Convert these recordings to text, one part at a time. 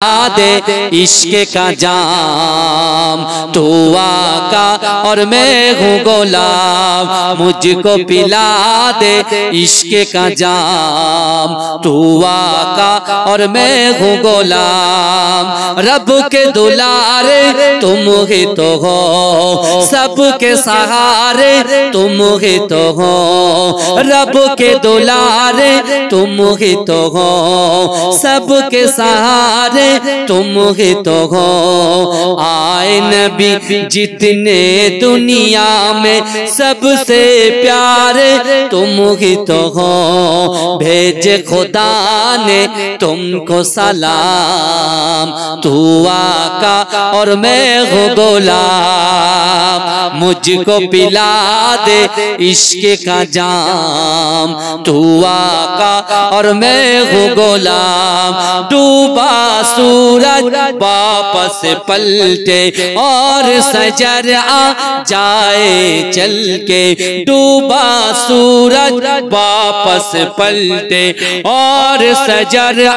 दे इश्क का जाम, तू आका और मैं हूँ गुलाम, मुझको पिला दे इश्क का जाम, तू आका और मैं हूँ गुलाम। रब के दुलारे तुम ही तो हो, सबके सहारे तुम ही तो हो, रब के दुलारे तुम ही तो हो, सबके सहारे तुम ही तो हो। आए नबी जितने दुनिया में सबसे प्यारे तुम ही तो हो, भेजे खुदा ने तुमको सलाम, तू आका और मैं हूँ गुलाम, मुझको पिला दे इश्क का जाम, तू आका और मैं हूँ गुलाम। डूबा सूरज वापस पलटे और सजर आ जाए चल के, डूबा सूरज वापस पलटे और सजर आ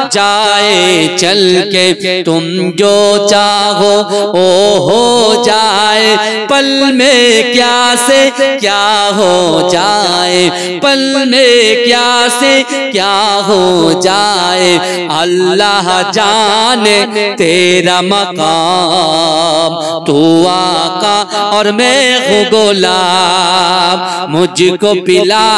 जाए चल के, तुम जो चाहो ओ हो जाए, पल में क्या से क्या हो जाए, पल में क्या से क्या हो जाए, अल्लाह जाने तेरा मकाम, तू आका और मैं हूँ गुलाम, मुझको पिला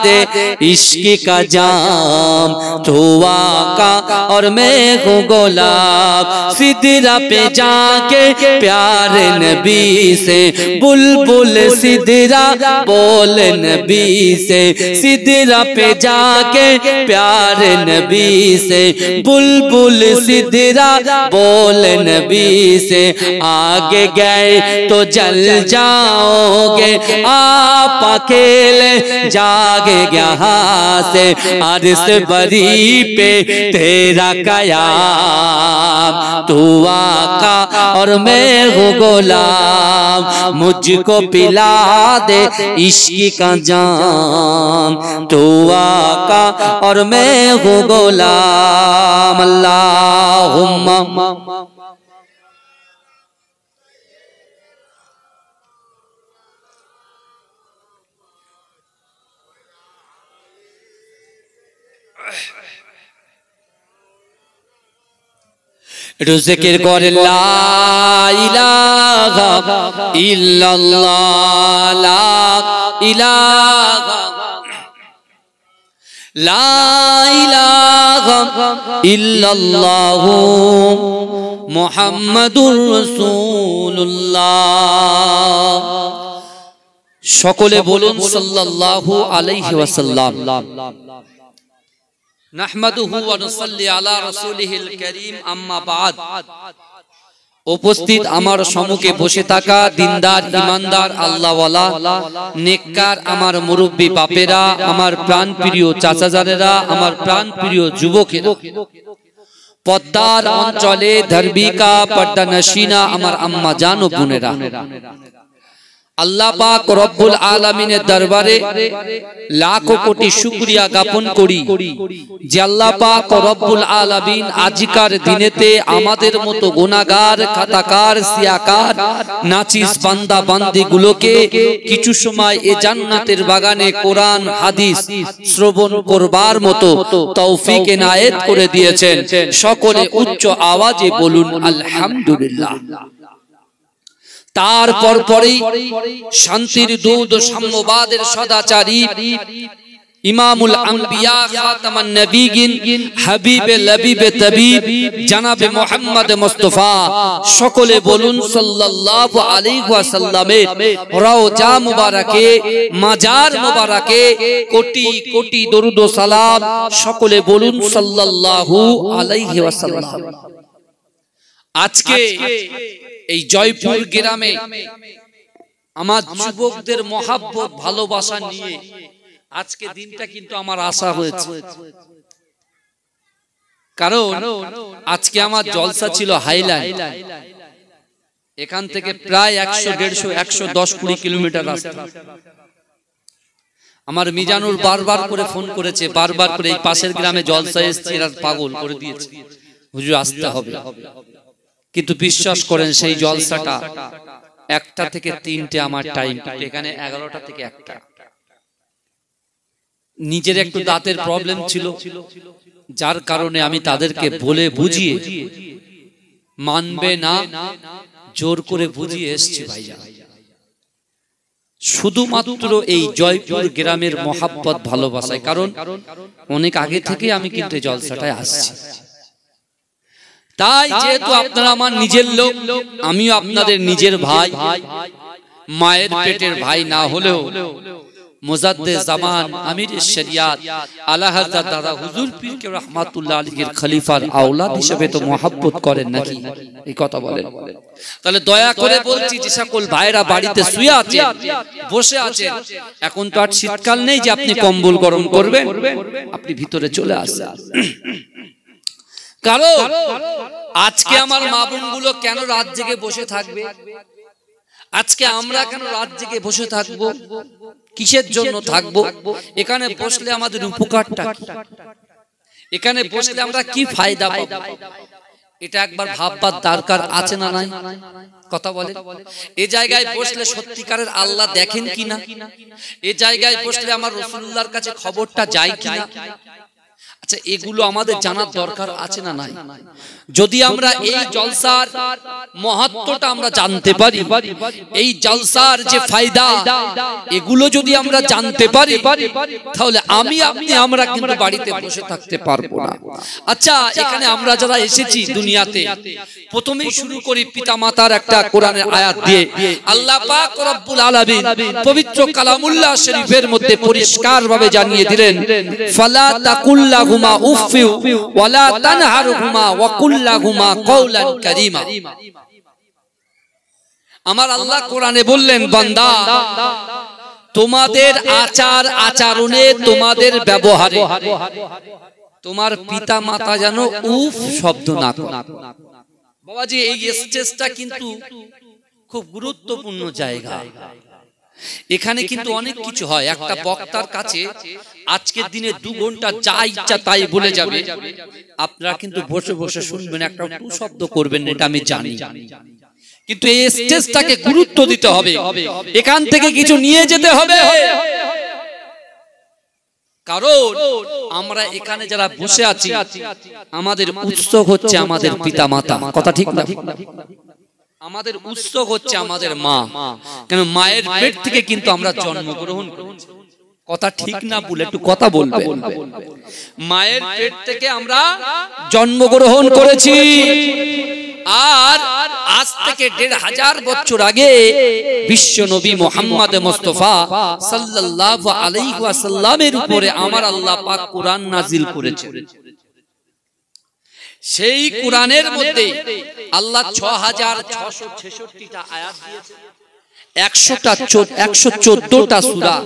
दे इश्क का जाम, तू आका और मैं हूँ गुलाम। सिदरा पे जाके प्यारे नबी से बुलबुल सिदरा बोल नबी से, सिदरा पे जाके प्यारे नबी से बुलबुल सिदरा बोल नबी से, आगे गए तो जल जाओगे आप अकेले जागे यहाँ से, अर्श बरी पे तेरा कयाम, तू आका और मैं हूँ गुलाम, मुझको पिला दे इश्क का जाम, तू आका और मैं हूँ गुलाम। अल्लाहुम्मा একটু জিকির করে লা ইলাহা ইল্লাল্লাহ, লা ইলাহা লা ইলাহা ইল্লাল্লাহু মুহাম্মাদুর রাসূলুল্লাহ। সকলে বলুন সাল্লাল্লাহু আলাইহি ওয়াসাল্লাম। নাহমাদুহু ওয়া নুসাল্লি আলা রাসূলিহিল কারীম, আম্মা বাদ। উপস্থিত আমার সম্মুখে বসে থাকা দিনদার ঈমানদার আল্লাহওয়ালা নেককার আমার মুরব্বী বাপেরা, আমার প্রাণপ্রিয় চাচাজানেরা, আমার প্রাণপ্রিয় যুবকেরা, পদ্মার অঞ্চলে ধার্মিকা পর্দা নশিনা আমার আম্মা জান ও বোনেরা, আল্লাহ পাক রব্বুল আলামিনের দরবারে লাখো কোটি শুকরিয়া জ্ঞাপন করি যে আল্লাহ পাক রব্বুল আলামিন আজকের দিনেতে আমাদের মতো গুনাহগার, খাতাকার, সিয়াকার, নাচিস বান্দা বান্দিগুলোকে কিছু সময় এ জান্নাতের বাগানে কোরআন হাদিস শ্রবণ করবার মতো তৌফিক এনায়েত করে দিয়েছেন। সকলে উচ্চ আওয়াজে বলুন আলহামদুলিল্লাহ। তারপর পরেই শান্তির দূত ও সাম্যবাদের সদাচারী ইমামুল আম্বিয়া খাতামান নবীগিন হাবিবে লবিবে তবিব জনাবে মুহাম্মদ মুস্তাফা, সকলে বলুন সাল্লাল্লাহু আলাইহি ওয়াসাল্লামের রওজা মুবারকে, মাজার মুবারকে কোটি কোটি দরুদ ও সালাম, সকলে বলুন সাল্লাল্লাহু আলাইহি ওয়াসাল্লাম। আজকে এই জয়পুর গ্রামে আমার যুবকদের মহাব্বত ভালোবাসা নিয়ে আজকে দিনটা কিন্তু আমার আশা হয়েছে, কারণ আজকে আমার জলসা ছিল হাইল্যান্ড। এখান থেকে প্রায় 100, 150, 110, 20 কিলোমিটার রাস্তা। আমার মিজানুর বারবার করে ফোন করেছে, বারবার করে এই পাশের গ্রামে জলসা এসেছে, এরা পাগল করে দিয়েছে, হুজুর আসতে হবে, কিন্তু বিশ্বাস করেন সেই জলসাটা 1টা থেকে 3টে আমার টাইম, এখানে 11টা থেকে 1টা। নিজের একটু দাঁতের প্রবলেম ছিল, যার কারণে আমি তাদেরকে বলে বুঝিয়ে, মানবে না, জোর করে বুঝিয়ে এসছি ভাইয়া। শুধুমাত্র এই জয়পুর গ্রামের মহাব্বত ভালোবাসায়, কারণ অনেক আগে থেকে আমি কিন্তু জলসাটায় আসছি। তাই যেহেতু আপনারা আমার নিজের লোক, আমিও আপনাদের নিজের ভাই, মায়ের পেটের ভাই না হলেও মুজাদ্দিদ জামান আমির শরিয়াত আলা হযরত দাদা হুজুর পীর কে রাহমাতুল্লাহ আলাইহির খলিফার আওলাদ হিসেবে তো মহব্বত করেন নাকি? এই কথা বলেন। তাহলে দয়া করে বলছি, যে সকল ভাইরা বাড়িতে শুয়ে আছেন, বসে আছেন, এখন তো আর শীতকাল নেই যে আপনি কম্বল গরম করবেন, আপনি ভিতরে চলে আসেন। কারণ আজকে আমার মা বোনগুলো কেন রাত জেগে বসে থাকবে? আজকে আমরা কেন রাত জেগে বসে থাকবো? কিসের জন্য থাকবো? এখানে বসলে আমাদের উপকারটা কি? এখানে বসলে আমরা কি ফায়দা পাবো? এটা একবার ভাববার দরকার আছে না নাই? কথা বলে। এই জায়গায় বসলে সত্যিকারের আল্লাহ দেখেন কিনা? এই জায়গায় বসলে আমার রাসূলুল্লাহর কাছে খবরটা যায় কিনা? আচ্ছা, এগুলো আমাদের জানার দরকার আছে না নাই? যদি আমরা এই জলসার মহত্বটা আমরা জানতে পারি, এই জলসার যে ফায়দা, এগুলো যদি আমরা জানতে পারি, তাহলে আমরা কিন্তু বাড়িতে বসে থাকতে পারবো না। আচ্ছা, এখানে আমরা যারা এসেছি দুনিয়াতে, প্রথমেই শুরু করি পিতামাতার একটা কোরআনের আয়াত দিয়ে। আল্লাহ পাক রব্বুল আলামিন পবিত্র কালামুল্লাহ শরীফের মধ্যে পরিষ্কারভাবে জানিয়ে দিলেন, ফালা তাকুল্লাহুমা উফিউ ওয়ালা তানহারহুমা ওয়া কুল্লাহুমা কওলান কারীমা। আমার আল্লাহ কোরআনে বললেন, বান্দা, তোমাদের আচার আচরণে, তোমাদের ব্যবহারে তোমার পিতা মাতা যেন উফ শব্দ না করে। বাবাজি, এই স্টেজটা কিন্তু খুব গুরুত্বপূর্ণ জায়গা। এখানে কিন্তু অনেক কিছু হয়। একটা বক্তার কাছে আজকের দিনে 2 ঘন্টা যা ইচ্ছা তাই বলে যাবে, আপনারা কিন্তু বসে বসে শুনবেন, একটা টু শব্দ করবেন না, এটা আমি জানি। কিন্তু এই স্টেজটাকে গুরুত্ব দিতে হবে, এখান থেকে কিছু নিয়ে যেতে হবে। কারণ আমরা এখানে যারা বসে আছি, আমাদের উৎস হচ্ছে আমাদের পিতা মাতা। কথা ঠিক না? আমাদের উৎস হচ্ছে আমাদের মা। কেন? মায়ের পেট থেকে কিন্তু আমরা জন্মগ্রহণ করেছি। কথা ঠিক না বলে একটু কথা বলবেন। মায়ের পেট থেকে আমরা জন্মগ্রহণ করেছি, আর আজ থেকে 1500 বছর আগে বিশ্ব নবী মুহাম্মদ মুস্তাফা সাল্লাল্লাহু আলাইহি ওয়াসাল্লামের উপরে আমার আল্লাহ পাক কোরআন নাজিল করেছেন। সেই কোরআনের মধ্যে আল্লাহ 6666টা আয়াত দিয়েছেন, 114টা সূরা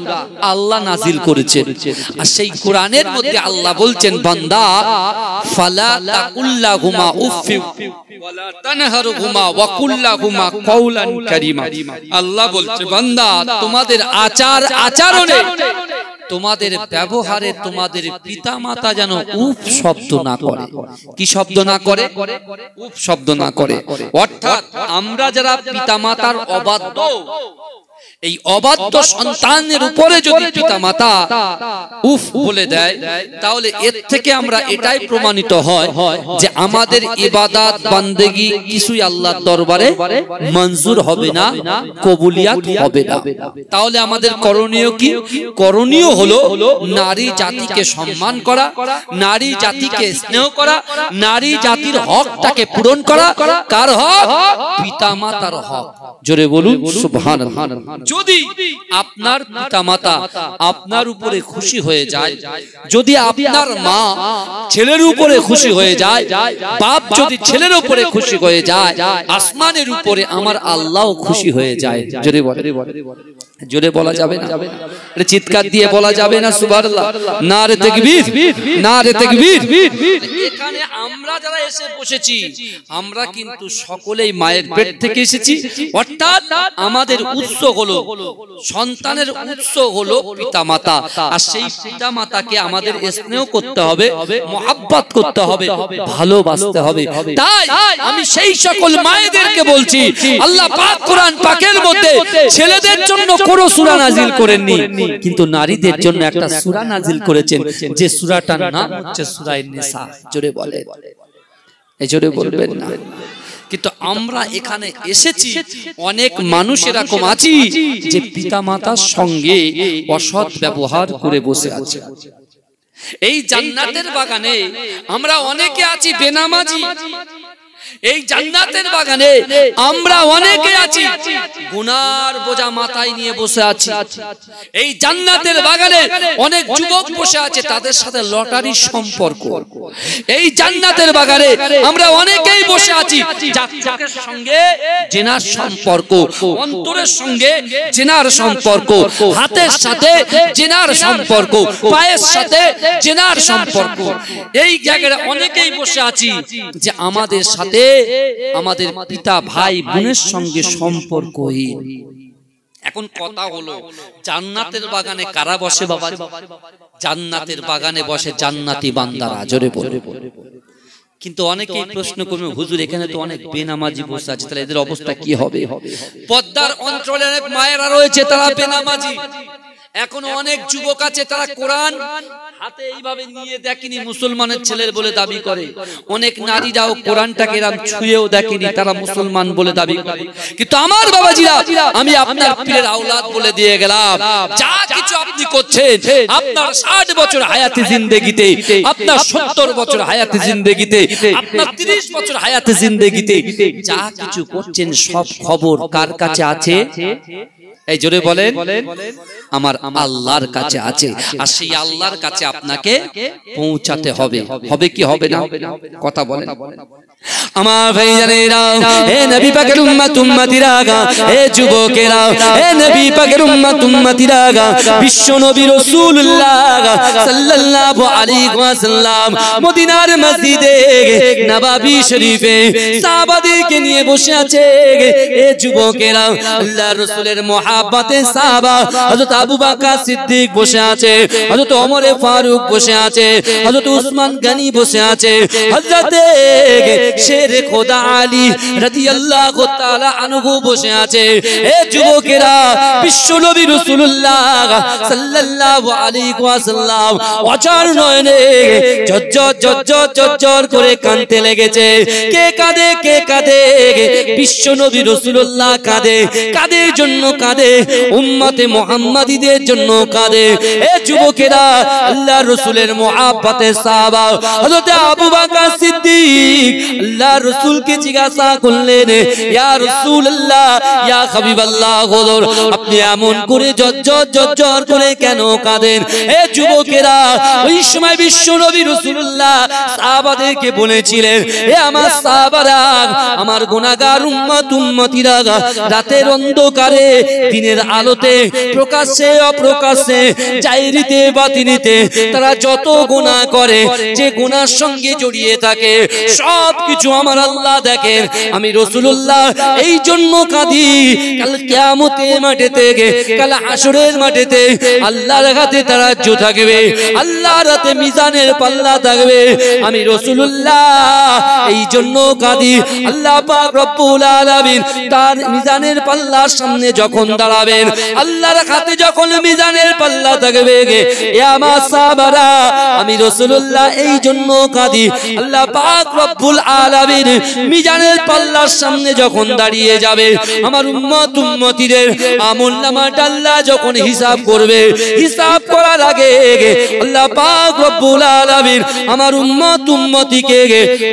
আল্লাহ নাজিল করেছেন। আর সেই কোরআনের মধ্যে আল্লাহ বলছেন, বান্দা, ফালা তাকুল্লাহুমা উফিউ ওয়ালা তানহারহুমা ওয়া কুল্লাহুমা কওলান কারীমা। আল্লাহ বলছে, বান্দা, তোমাদের আচার আচরণে, তোমাদের ব্যবহারে তোমাদের পিতামাতা যেন উফ শব্দ না করে। কি শব্দ না করে? উফ শব্দ না করে। অর্থাৎ আমরা যারা পিতামাতার অবাধ্য, এই অবাধ্য সন্তানের উপরে যদি পিতামাতা উফ বলে দেয়, তাহলে এর থেকে আমরা এটাই প্রমাণিত হয় যে আমাদের ইবাদত বান্দেগি কিছুই আল্লাহর দরবারে মঞ্জুর হবে না, কবুলিয়াত হবে না। তাহলে আমাদের করণীয় কি? করণীয় হলো নারী জাতিকে সম্মান করা, নারী জাতিকে স্নেহ করা, নারী জাতির হকটাকে পূরণ করা। কার হক? পিতামাতার হক। জোরে বলুন সুবহানাল্লাহ। যদি আপনার পিতামাতা আপনার উপরে খুশি হয়ে যায়, যদি আপনার মা ছেলের উপরে খুশি হয়ে যায়, বাপ যদি ছেলের উপরে খুশি হয়ে যায়, আসমানের উপরে আমার আল্লাহও খুশি হয়ে যায়। জোরে বলে। জোরে বলা যাবে না, চিৎকার দিয়ে বলা যাবে না সুবহানাল্লাহ, নারে তাকবীর, নারে তাকবীর। এখানে আমরা যারা এসে বসেছি আমরা কিন্তু সকলেই মায়ের পেট থেকে এসেছি, অর্থাৎ আমাদের উৎস হলো, সন্তানের উৎস হলো পিতামাতা। আর সেই পিতামাতাকে আমাদের স্নেহ করতে হবে, মহব্বত করতে হবে, ভালোবাসতে হবে। তাই আমি সেই সকল মায়েদেরকে বলছি, আল্লাহ পাক কোরআন পাকের মধ্যে ছেলেদের জন্য কোন সূরা নাজিল করেননি, কিন্তু নারীদের জন্য একটা সূরা নাজিল করেছেন, যে সূরাটার নাম হচ্ছে সূরা নিসা। জোরে বলে, এই জোরে বলবেন না। কিন্তু আমরা এখানে এসেছি, অনেক মানুষ এরকম আছি যে পিতামাতার সঙ্গে অসৎ ব্যবহার করে বসে আছে। এই জান্নাতের বাগানে আমরা অনেকে আছি বেনামাজি, এই জান্নাতের বাগানে আমরা অনেকে আছি গুনার বোঝা মাথায় নিয়ে বসে আছি। এই জান্নাতের বাগানে অনেক যুবক বসে আছে, তাদের সাথে লটারির সম্পর্ক। এই জান্নাতের বাগানে আমরা অনেকেই বসে আছি যার চোখের সঙ্গে জেনার সম্পর্ক, অন্তরের সঙ্গে জেনার সম্পর্ক, হাতের সাথে জেনার সম্পর্ক, পায়ের সাথে জেনার সম্পর্ক। এই জায়গায় অনেকেই বসে আছি যে আমাদের সাথে আমাদের পিতা ভাই বোনের সঙ্গে সম্পর্কহীন। এখন কথা হলো, জান্নাতের বাগানে কারা বসে বাবা? জান্নাতের বাগানে বসে জান্নাতি বান্দারা। জোরে বলে। কিন্তু অনেকেই প্রশ্ন করবে, হুজুর এখানে তো অনেক বেনামাজি বসে আছে, তাহলে এদের অবস্থা কি হবে? পদ্মার অঞ্চলে অনেক মায়েরা রয়েছে, তারা বেনামাজি। এখন অনেক যুবক আছে তারা কোরআন হাতে এইভাবে নিয়ে দেখেনি, মুসলমানের ছেলের বলে দাবি করে। অনেক নারীরাও কোরআনটাকে এরকম ছুঁয়েও দেখেনি, তারা মুসলমান বলে দাবি করে। কিন্তু আমার বাবাজিরা, আমি আপনার পীরের আওলাদ বলে দিয়ে গেলাম, যা কিছু আপনি করছেন, আপনার 60 বছর হায়াতে জিন্দেগিতে, আপনার 70 বছর হায়াতে জিন্দেগিতে, আপনার 30 বছর হায়াতে জিন্দেগিতে যা কিছু করছেন সব খবর কার কাছে আছে? এই জোরে বলেন, আমার আল্লাহর কাছে আছে। আর সেই আল্লাহর কাছে আপনাকে পৌঁছাতে হবে। হবে কি হবে না? কথা বলেন আমার ভাইজানেরা, হে নবী পাকের উম্মত উম্মতিরা, হে যুবকেরা, হে নবী পাকের উম্মত উম্মতিরা, বিশ্ব নবী রাসূলুল্লাহ সাল্লাল্লাহু আলাইহি ওয়াসাল্লাম মদিনার মসজিদে নববী শরীফে সাহাবাদেরকে নিয়ে বসে আছে। হে যুবকেরা, আল্লাহর রাসূলের মহব্বতে সাহাবা হযরত আবু বকর সিদ্দিক বসে আছে, হযরত ওমর ফারুক বসে আছে, হযরত উসমান গনি বসে আছে, হযরত শের খোদা আলী রাদিয়াল্লাহু তাআলা আনহু বসে আছে। হে যুবকেরা, বিশ্ব নবী রাসূলুল্লাহ সাল্লাল্লাহু আলাইহি ওয়াসাল্লাম অচার নয়নে ঝরঝর করে কাঁদতে লেগেছে। কে কাঁদে? কে কাঁদে? বিশ্ব নবী রাসূলুল্লাহ কাঁদে। কাদের জন্য কাঁদে? উম্মতে মুহাম্মাদীদের জন্য কাঁদে। হে যুবকেরা, আল্লাহর রাসূলের মহব্বতে সাহাবা হযরত আবু বকর সিদ্দিক আল্লাহর রাসূলকে জিজ্ঞাসা করলেন, ইয়া রাসূলুল্লাহ, ইয়া হাবিবাল্লাহ, হুজুর আপনি এমন করে ঝরঝর করে কেন কাঁদেন? হে যুবকেরা, ওই সময় বিশ্ব নবী রাসূলুল্লাহ সাহাবাদেরকে বলেছিলেন, হে আমার সাহাবারা, আমার গুনাহগার উম্মত উম্মতিরা, রাতের অন্ধকারে দিনের আলোতে, প্রকাশ্যে অপ্রকাশ্যে, জাহিরিতে বাতিনিতে তারা যত গুনাহ করে, যে গুনাহর সঙ্গে জড়িয়ে থাকে, সব কিছু আমার আল্লাহ দেখেন। আমি রাসূলুল্লাহ এই জন্য কাঁদি, কাল কিয়ামতের মাঠেতে, কাল হাসরের মাঠেতে আল্লাহর হাতে তারাজ্য থাকবে, আল্লাহর হাতে মিজানের পাল্লা থাকবে। আমি রাসূলুল্লাহ এই জন্য কাঁদি। আল্লাহ পাক রব্বুল আলামিন তার মিজানের পাল্লার সামনে যখন দাঁড়াবেন, আল্লাহর হাতে যখন মিজানের পাল্লা থাকবে, এ আমার সাহাবারা, আমি রাসূলুল্লাহ এই জন্য কাঁদি। আল্লাহ পাক রব্বুল আলামিন মিজানের পাল্লার সামনে যখন দাঁড়িয়ে যাবে, আমার উম্মত উম্মতিদের আমলনামাটা আল্লাহ যখন হিসাব করবে, হিসাব করার আগে আল্লাহ পাক রব্বুল আলামিন আমার উম্মত উম্মতিকে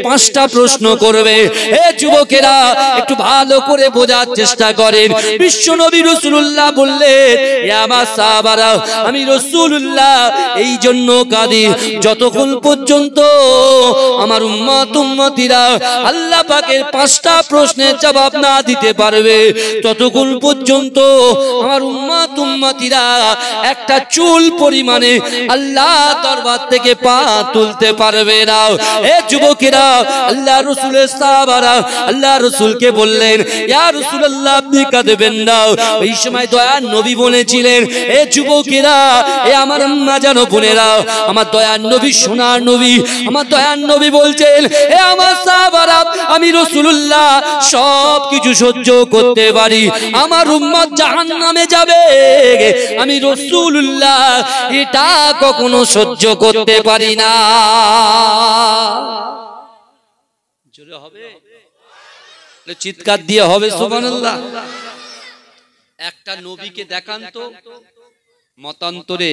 5টা প্রশ্ন করবে। হে যুবকেরা, একটু ভালো করে বোঝার চেষ্টা করেন। বিশ্ব নবী রাসূলুল্লাহ বললেন, এ আমার সাহাবারা, আমি রাসূলুল্লাহ এই জন্য কাঁদি যতক্ষণ পর্যন্ত আমার উম্মতিরা আল্লাহ পাকের 5টা প্রশ্নের জবাব না দিতে পারবে, ততক্ষণ পর্যন্ত আমার উম্মতিরা একটা চুল পরিমাণে আল্লাহ দরবার থেকে পা তুলতে পারবে না। এ যুবকেরা, আল্লাহ রাসূলের সাহাবারা আল্লাহ রাসূলকে বললেন, ইয়া রাসূলুল্লাহ আপনি কাঁদবেন না। ওই সময় দয়ার নবী বলেছিলেন, এ যুবকেরা, এ আমার আম্মা জানো বোনেরা, আমার দয়ার নবী সোনার নবী, আমার দয়ার নবী বলছেন, এ আমার সাহাবারা, আমি রাসূলুল্লাহ সব কিছু সহ্য করতে পারি, আমার উম্মত জাহান্নামে যাবে, আমি রাসূলুল্লাহ এটা কখনো সহ্য করতে পারি না। জোরে হবে, চিৎকার দিয়ে হবে সুবহানাল্লাহ। একটা নবীকে দেখান তো, মতান্তরে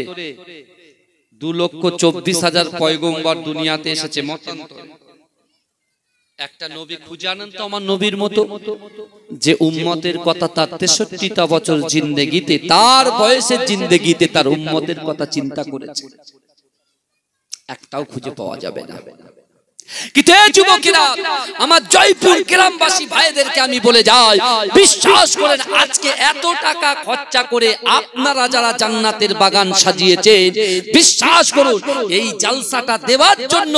2,24,000 পয়গম্বর দুনিয়াতে এসেছে, মতান্তরে একটা নবী খুঁজে আনেন তো আমার নবীর মতো, যে উম্মতের কথা তার 63টা বছর জিন্দেগিতে, তার বয়সের জিন্দেগিতে তার উম্মতের কথা চিন্তা করেছে, একটাও খুঁজে পাওয়া যাবে না। কিন্তু যুবকেরা, আমার জয়পুর গ্রামবাসী ভাইদেরকে আমি বলে যাই, বিশ্বাস করেন আজকে এত টাকা খরচা করে আপনারা যারা জান্নাতের বাগান সাজিয়েছেন, বিশ্বাস করুন এই জালসাটা দেওয়ার জন্য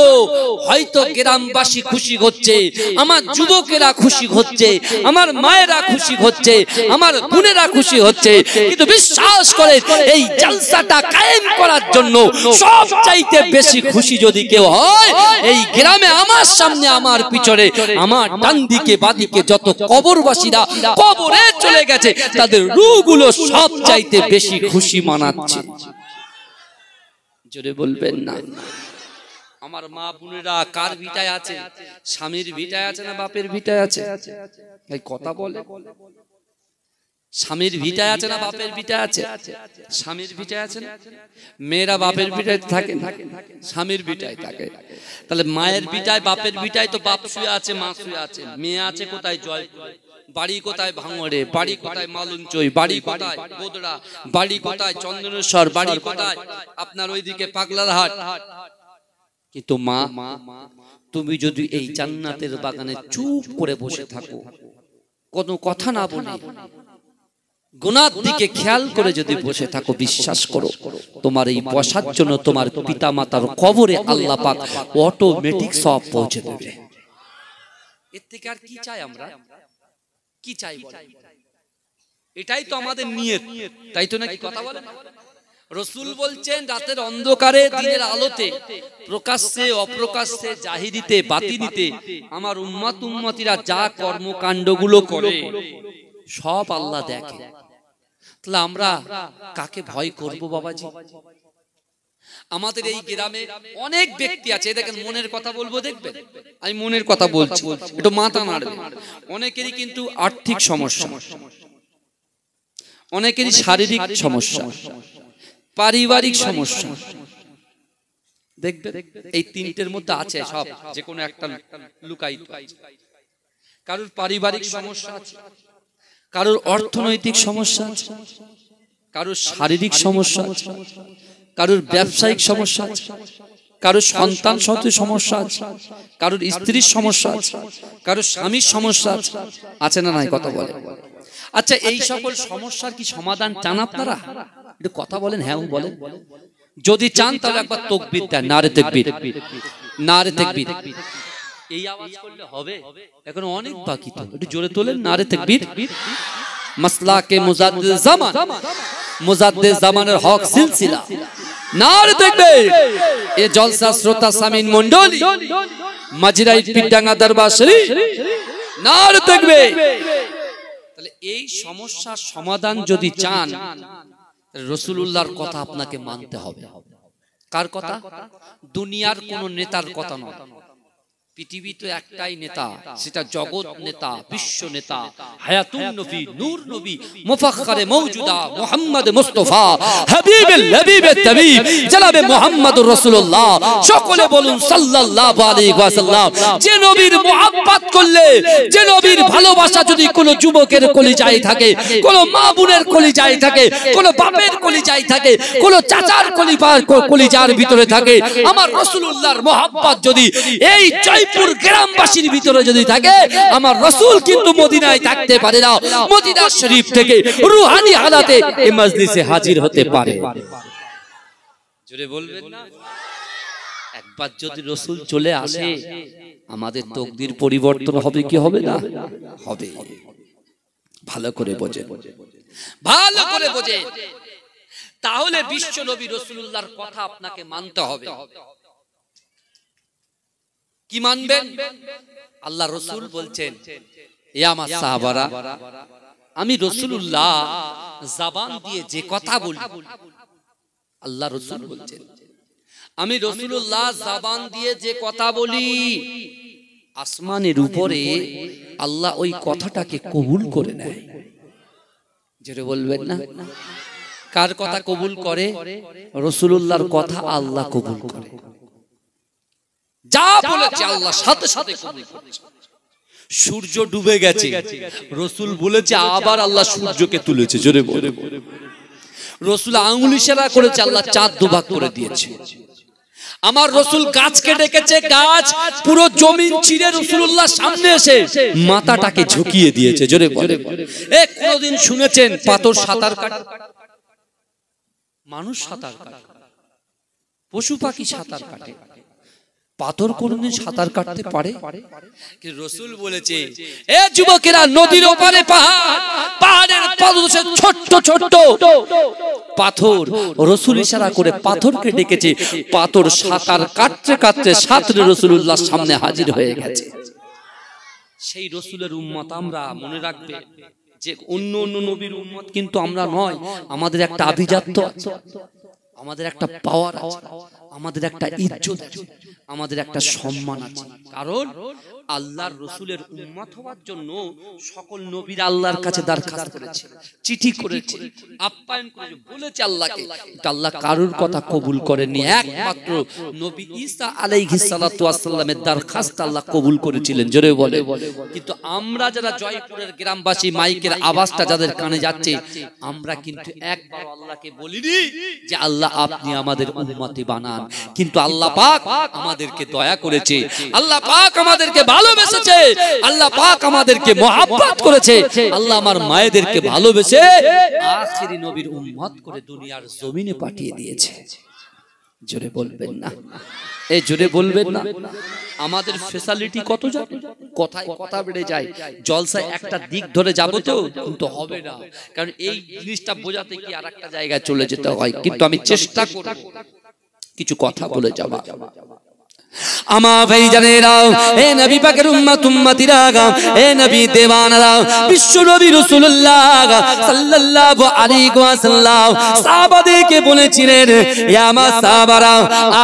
হয়তো গ্রামবাসী খুশি হচ্ছে, আমার যুবকেরা খুশি হচ্ছে, আমার মায়েরা খুশি হচ্ছে, আমার বোনেরা খুশি হচ্ছে, কিন্তু বিশ্বাস করেন এই জালসাটা কায়েম করার জন্য সবচাইতে বেশি খুশি যদি কেউ হয়, এই গ্রামে আমার সামনে আমার পিছনে আমার ডান দিকে বাদিকে যত কবরবাসীরা কবরে চলে গেছে, তাদের রূহগুলো সব চাইতে বেশি খুশি মানাচ্ছে। জোরে বলবেন না? আমার মা বোনেরা কার ভিটায় আছে? স্বামীর ভিটায় আছে না বাপের ভিটায় আছে? এই কথা বলে, স্বামীর ভিটায় আছে না বাপের ভিটায় আছে? স্বামীর ভিটায় আছে না? মেয়েরা বাপের ভিটায় থাকে, স্বামীর ভিটায় থাকে। তাহলে মায়ের ভিটায় বাপের ভিটায় তো বাপ শুয়ে আছে, মা শুয়ে আছে, মেয়ে আছে কোথায়? জয়পুরে। বাড়ি কোথায়? ভাঙড়ে। বাড়ি কোথায়? মালঞ্চই। বাড়ি কোথায়? গোদড়া। বাড়ি কোথায়? চন্দনেশ্বর। বাড়ি কোথায়? আপনার ওইদিকে পাগলারহাট। কিন্তু মা, তুমি যদি এই জান্নাতের বাগানে চুপ করে বসে থাকো, কোনো কথা না বলে গুনার দিকে খেয়াল করে যদি বসে থাকো, বিশ্বাস করো তোমার এই বসার জন্য তোমার পিতা মাতার কবরে আল্লাহ পাক অটোমেটিক সব পৌঁছে দেবে। এর থেকে আর কি চাই আমরা? কি চাই বল? এটাই তো আমাদের নিয়ত, তাই তো নাকি? কথা বলেন। রাসূল বলছেন, রাতের অন্ধকারে দিনের আলোতে, প্রকাশ্যে অপ্রকাশ্যে, জাহিরিতে বাতিনিতে আমার উম্মতিরা যা কর্মকাণ্ডগুলো করে সব আল্লাহ দেখে। তাহলে আমরা কাকে ভয় করব বাবাজি? আমাদের এই গ্রামে অনেক ব্যক্তি আছে, দেখেন মনের কথা বলবো, দেখবেন আমি মনের কথা বলছি, একটু মাথা নাড়বে। অনেকেরই কিন্তু আর্থিক সমস্যা, অনেকেরই শারীরিক সমস্যা, পারিবারিক সমস্যা, দেখবেন এই তিনটের মধ্যে আছে সব, যে কোনো একটা লুকায়িত। কারোর পারিবারিক সমস্যা আছে, কারোর অর্থনৈতিক সমস্যা আছে, কারোর শারীরিক সমস্যা আছে, কারোর ব্যবসায়িক সমস্যা আছে, কারোর সন্তান সন্তান সমস্যা আছে, কারোর স্ত্রীর সমস্যা আছে, কারোর স্বামীর সমস্যা আছে, আছে না নাই? কথা বলে। আচ্ছা, এই সকল সমস্যার কি সমাধান চান আপনারা? একটু কথা বলেন, হ্যাঁ বলেন। যদি চান তাহলে একবার তাকবীর দেন, নারে তাকবীর, নারে তাকবীর। এই আওয়াজ করলে হবে? এখন অনেক বাকি তো, একটু জোরে তোলেন, নারে তাকবীর। মাসলাকে মুজাদ্দিদ জামান, মুজাদ্দিদ জামানের হক সিলসিলা, নারে তাকবীর। এই জলসা শ্রোতা সামিন মণ্ডলী, মাজিরাই পিডাঙ্গা দরবার শরীফ, নারে তাকবীর। তাহলে এই সমস্যার সমাধান যদি চান, রাসূলুল্লাহর কথা আপনাকে মানতে হবে। কার কথা? দুনিয়ার কোন নেতার কথা নয়। পৃথিবী তো একটাই নেতা, সেটা জগৎ নেতা, বিশ্ব নেতা, হায়াতুন নবী, নূর নবী, মুফাখখারে মওজুদা মুহাম্মদ মুস্তাফা হাবিবুল হাবিব তাবিব জনাবে মুহাম্মদুর রাসূলুল্লাহ। সকলে বলুন সাল্লাল্লাহু আলাইহি ওয়াসাল্লাম। যে নবীর মুহাব্বত করলে যে নবীর ভালোবাসা যদি কোনো যুবকের কলিজায় থাকে, কোনো মা বোনের কলিজায় থাকে, কোনো বাপের কলিজায় থাকে, কোনো চাচার কলিজার ভিতরে থাকে, আমার রাসূলুল্লাহর মহব্বত যদি এই জয়পুর গ্রামবাসীর ভিতরে যদি থাকে, আমার রাসূল কিন্তু মদিনায় থাকতে পারে না, মদিনা শরীফ থেকে রূহানি হালাতে এই মজলিসে হাজির হতে পারে। জোরে বলবেন না? একবার যদি রাসূল চলে আসে আমাদের তকদির পরিবর্তন হবে কি হবে না? হবে। ভালো করে বোঝেন, ভালো করে বোঝেন। তাহলে বিশ্ব নবী রাসূলুল্লাহর কথা আপনাকে মানতে হবে। কি মানবেন? আল্লাহ রাসূল বলছেন, ইয়া আমার সাহাবারা, আমি রাসূলুল্লাহ জবান দিয়ে যে কথা বলি, আল্লাহ রাসূল বলছেন আমি রাসূলুল্লাহ জবান দিয়ে যে কথা বলি, আসমানের উপরে আল্লাহ ওই কথাটাকে কবুল করে নেয়। যেটা বলবেন না, কার কথা কবুল করে? রাসূলুল্লাহর কথা আল্লাহ কবুল করে। যা বলেছে আল্লাহ সাথে সাথে কবুল করেছে। সূর্য ডুবে গেছে, রাসূল বলেছে আবার আল্লাহ সূর্যকে তুলেছে। জোরে বলে। রাসূল আঙ্গুল ইশারা করেছে, আল্লাহ চাঁদ দুভাগ করে দিয়েছে। আমার রাসূল গাছকে ডেকেছে, গাছ পুরো জমিন চিরে রাসূলুল্লাহর সামনে এসে মাথাটাকে ঝুঁকিয়ে দিয়েছে। জোরে বলে। কোনদিন শুনেছেন পাথর সাঁতার কাটে? মানুষ সাঁতার কাটে, পশু পাখি সাঁতার কাটে, পাথর কোনদিন সাঁতার কাটতে পারে? কিন্তু রাসূল বলেছে, এ যুবকেরা, নদীর ওপারে পাহাড়, পাহাড়ের পাদদেশে ছোট্ট ছোট্ট পাথর, রাসূল ইশারা করে পাথরকে ডেকেছে, পাথর সাঁতার কাটতে কাটতে সাঁতরে রাসূলুল্লাহর সামনে হাজির হয়ে গেছে। সেই রাসূলের উম্মত আমরা। মনে রাখবে যে অন্য অন্য নবীর উম্মত কিন্তু আমরা নয়। আমাদের একটা আভিজাত্য আছে, আমাদের একটা পাওয়ার আছে, আমাদের একটা ইজ্জত আছে, আমাদের একটা সম্মান আছে। কারণ আল্লাহর রাসূলের উম্মত হওয়ার জন্য সকল নবীরা আল্লাহর কাছে দরখাস্ত করেছে, চিঠি করেছে, আপ্যায়ন করেছে, বলেছে আল্লাহকে। আল্লাহ কারোর কথা কবুল করেননি, একমাত্র নবী ঈসা আলাইহিস সালাতু ওয়াস সালামের দরখাস্ত আল্লাহ কবুল করেছিলেন। জোরে বলে। কিন্তু আমরা যারা জয়পুরের গ্রামবাসী, মাইকের আওয়াজটা যাদের কানে যাচ্ছে, আমরা কিন্তু একবার আল্লাহকে বলিনি যে আল্লাহ আপনি আমাদের উম্মতি বানান। কিন্তু আল্লাহ পাক আমাদেরকে দয়া করেছে, আল্লাহ পাক আমাদেরকে ভালোবেসেছে, আল্লাহ পাক আমাদেরকে মহব্বত করেছে, আল্লাহ আমার মায়েদেরকে ভালোবেসে আখিরি নবীর উম্মত করে দুনিয়ার জমিনে পাঠিয়ে দিয়েছে। জোরে বলবেন না? এই জোরে বলবেন না? আমাদের ফ্যাসিলিটি কত জানেন? কথায় কথা বেড়ে যায়। জলসায় একটা দিক ধরে যাবো তো, কিন্তু হবে না, কারণ এই জিনিসটা বোঝাতে কি আরেকটা জায়গায় চলে যেতে হয়। কিন্তু আমি চেষ্টা করব কিছু কথা বলে যাওয়া। আমার ভাইজানেরা, হে নবী পাকের উম্মত উম্মতিরা, হে নবী দেওয়ানারা, বিশ্ব নবী রাসূলুল্লাহ সাল্লাল্লাহু আলাইহি ওয়াসাল্লাম সাহাবাদেরকে বলেছিলেন, হে আমার সাহাবারা,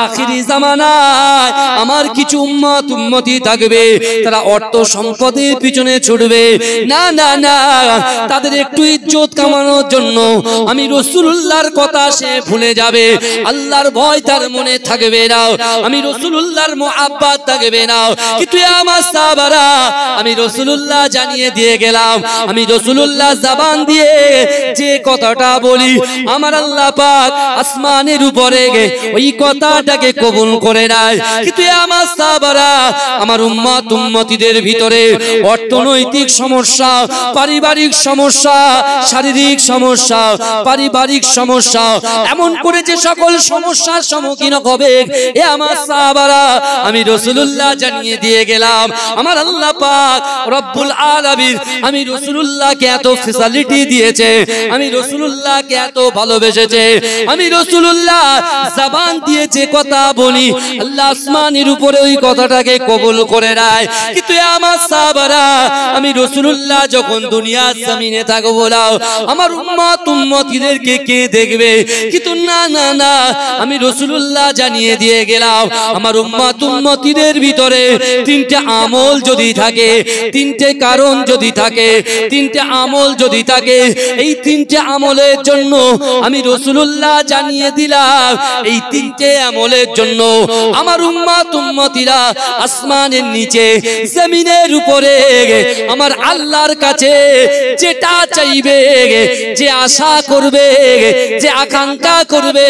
আখিরি জামানায় আমার কিছু উম্মত উম্মতি থাকবে, তারা অর্থ সম্পদের পিছনে ছুটবে না, না না, তাদের একটু ইজ্জত কামানোর জন্য আমি রাসূলুল্লাহর কথা সে ভুলে যাবে, আল্লাহর ভয় তার মনে থাকবে না, আমি রাসূলুল্লাহর মুহাব্বত থাকবে না। কিন্তু আমার সাহাবারা, আমি রাসূলুল্লাহ জানিয়ে দিয়ে গেলাম, আমি রাসূলুল্লাহ জবান দিয়ে যে কথাটা বলি, আমার আল্লাহ পাক আসমানের উপরে ওই কথাটাকে কবুল করে নেয়। কিন্তু আমার সাহাবারা, আমার উম্মত উম্মতিদের ভিতরে অর্থনৈতিক সমস্যা, পারিবারিক সমস্যা, শারীরিক সমস্যা, পারিবারিক সমস্যা, এমন করে যে সকল সমস্যার সম্মুখীন হবে, এ আমার সাহাবারা, আমি রাসূলুল্লাহ জানিয়ে দিয়ে গেলাম, আমার আল্লাহ পাক রব্বুল আলামিন আমি রাসূলুল্লাহকে এত ফ্যাসিলিটি দিয়েছে, আমি রাসূলুল্লাহকে এত ভালোবেসেছে, আমি রাসূলুল্লাহ জবান দিয়ে যে কথা বলি, আল্লাহ আসমানের উপরে ওই কথাটাকে কবুল করে নেয়। কিন্তু আমার সাহাবারা, আমি রাসূলুল্লাহ যখন দুনিয়ার জমিনে থাকবো না আমার উম্মত উম্মতিদেরকে কে দেখবে কিন্তু না না না আমি রাসূলুল্লাহ জানিয়ে দিয়ে গেলাম আমার উম্মত উম্মতিদের ভিতরে তিনটে আমল যদি থাকে তিনটে কারণ যদি থাকে তিনটে আমল যদি থাকে এই তিনটে আমলের জন্য আমি রাসূলুল্লাহ জানিয়ে দিলাম এই তিনটে আমলের জন্য আমার উম্মত উম্মতিরা আসমানের নিচে জমিনের উপরে আমার আল্লাহর কাছে যেটা চাইবে যে আশা করবে যে আকাঙ্ক্ষা করবে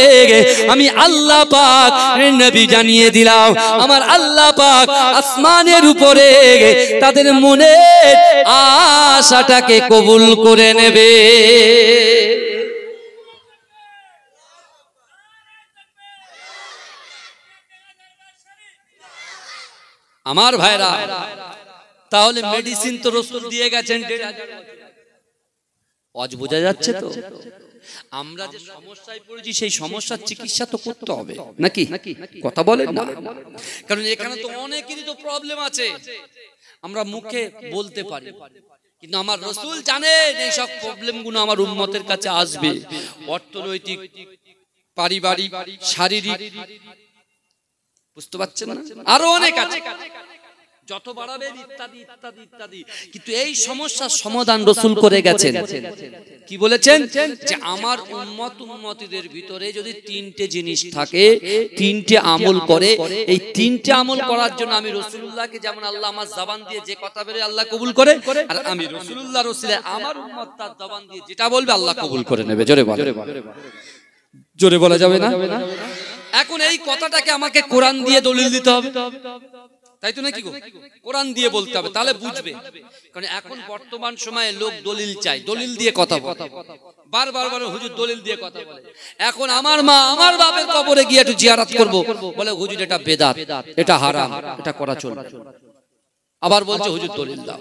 আমি আল্লাহ পাক নবী জানিয়ে দিলাম আমার আল্লাহ পাক আসমানের উপরে তাদের মনের আশাটাকে কবুল করে নেবে। আমার ভাইরা তাহলে মেডিসিন তো রাসূল দিয়ে গেছেন, আজ বোঝা যাচ্ছে তো আমরা যে সমস্যায় পড়েছি সেই সমস্যার চিকিৎসা তো করতে হবে নাকি কথা বলেন না? কারণ এখানে তো অনেকেরই তো প্রবলেম আছে, আমরা মুখে বলতে পারি কিন্তু আমার রাসূল জানেন এই সব প্রবলেমগুলো আমার উম্মতের কাছে আসবে। অর্থনৈতিক, পারিবারিক, শারীরিক, বুঝতে পারছেন না, আরো অনেক আছে, যত বাড়াবেন ইত্যাদি ইত্যাদি ইত্যাদি। কিন্তু এই সমস্যার সমাধান রাসূল করে গেছেন। কি বলেছেন? যে আমার উম্মত উম্মতিদের ভিতরে যদি তিনটে জিনিস থাকে, তিনটে আমল করে, এই তিনটে আমল করার জন্য আমি রাসূলুল্লাহকে যেমন আল্লাহ আমার জবান দিয়ে যে কথা বলে আল্লাহ কবুল করে, আর আমি রাসূলুল্লাহ রসুলে আমার উম্মত তার জবান দিয়ে যেটা বলবে আল্লাহ কবুল করে নেবে। জোরে বলে, জোরে বলা যাবে না? এখন এই কথাটাকে আমাকে কোরআন দিয়ে দলিল দিতে হবে, তাই তো নাকি গো? কোরআন দিয়ে বলতে হবে, তাহলে বুঝবে। কারণ এখন বর্তমান সময়ে লোক দলিল চাই, দলিল দিয়ে কথা বলে, বারবার হুজুর দলিল দিয়ে কথা বলে। এখন আমার মা আমার বাপের কবরে গিয়ে একটু জিয়ারত করব, বলে হুজুর এটা বেদাত, এটা হারাম, এটা করা চলবে। আবার বলছে হুজুর দলিল দাও।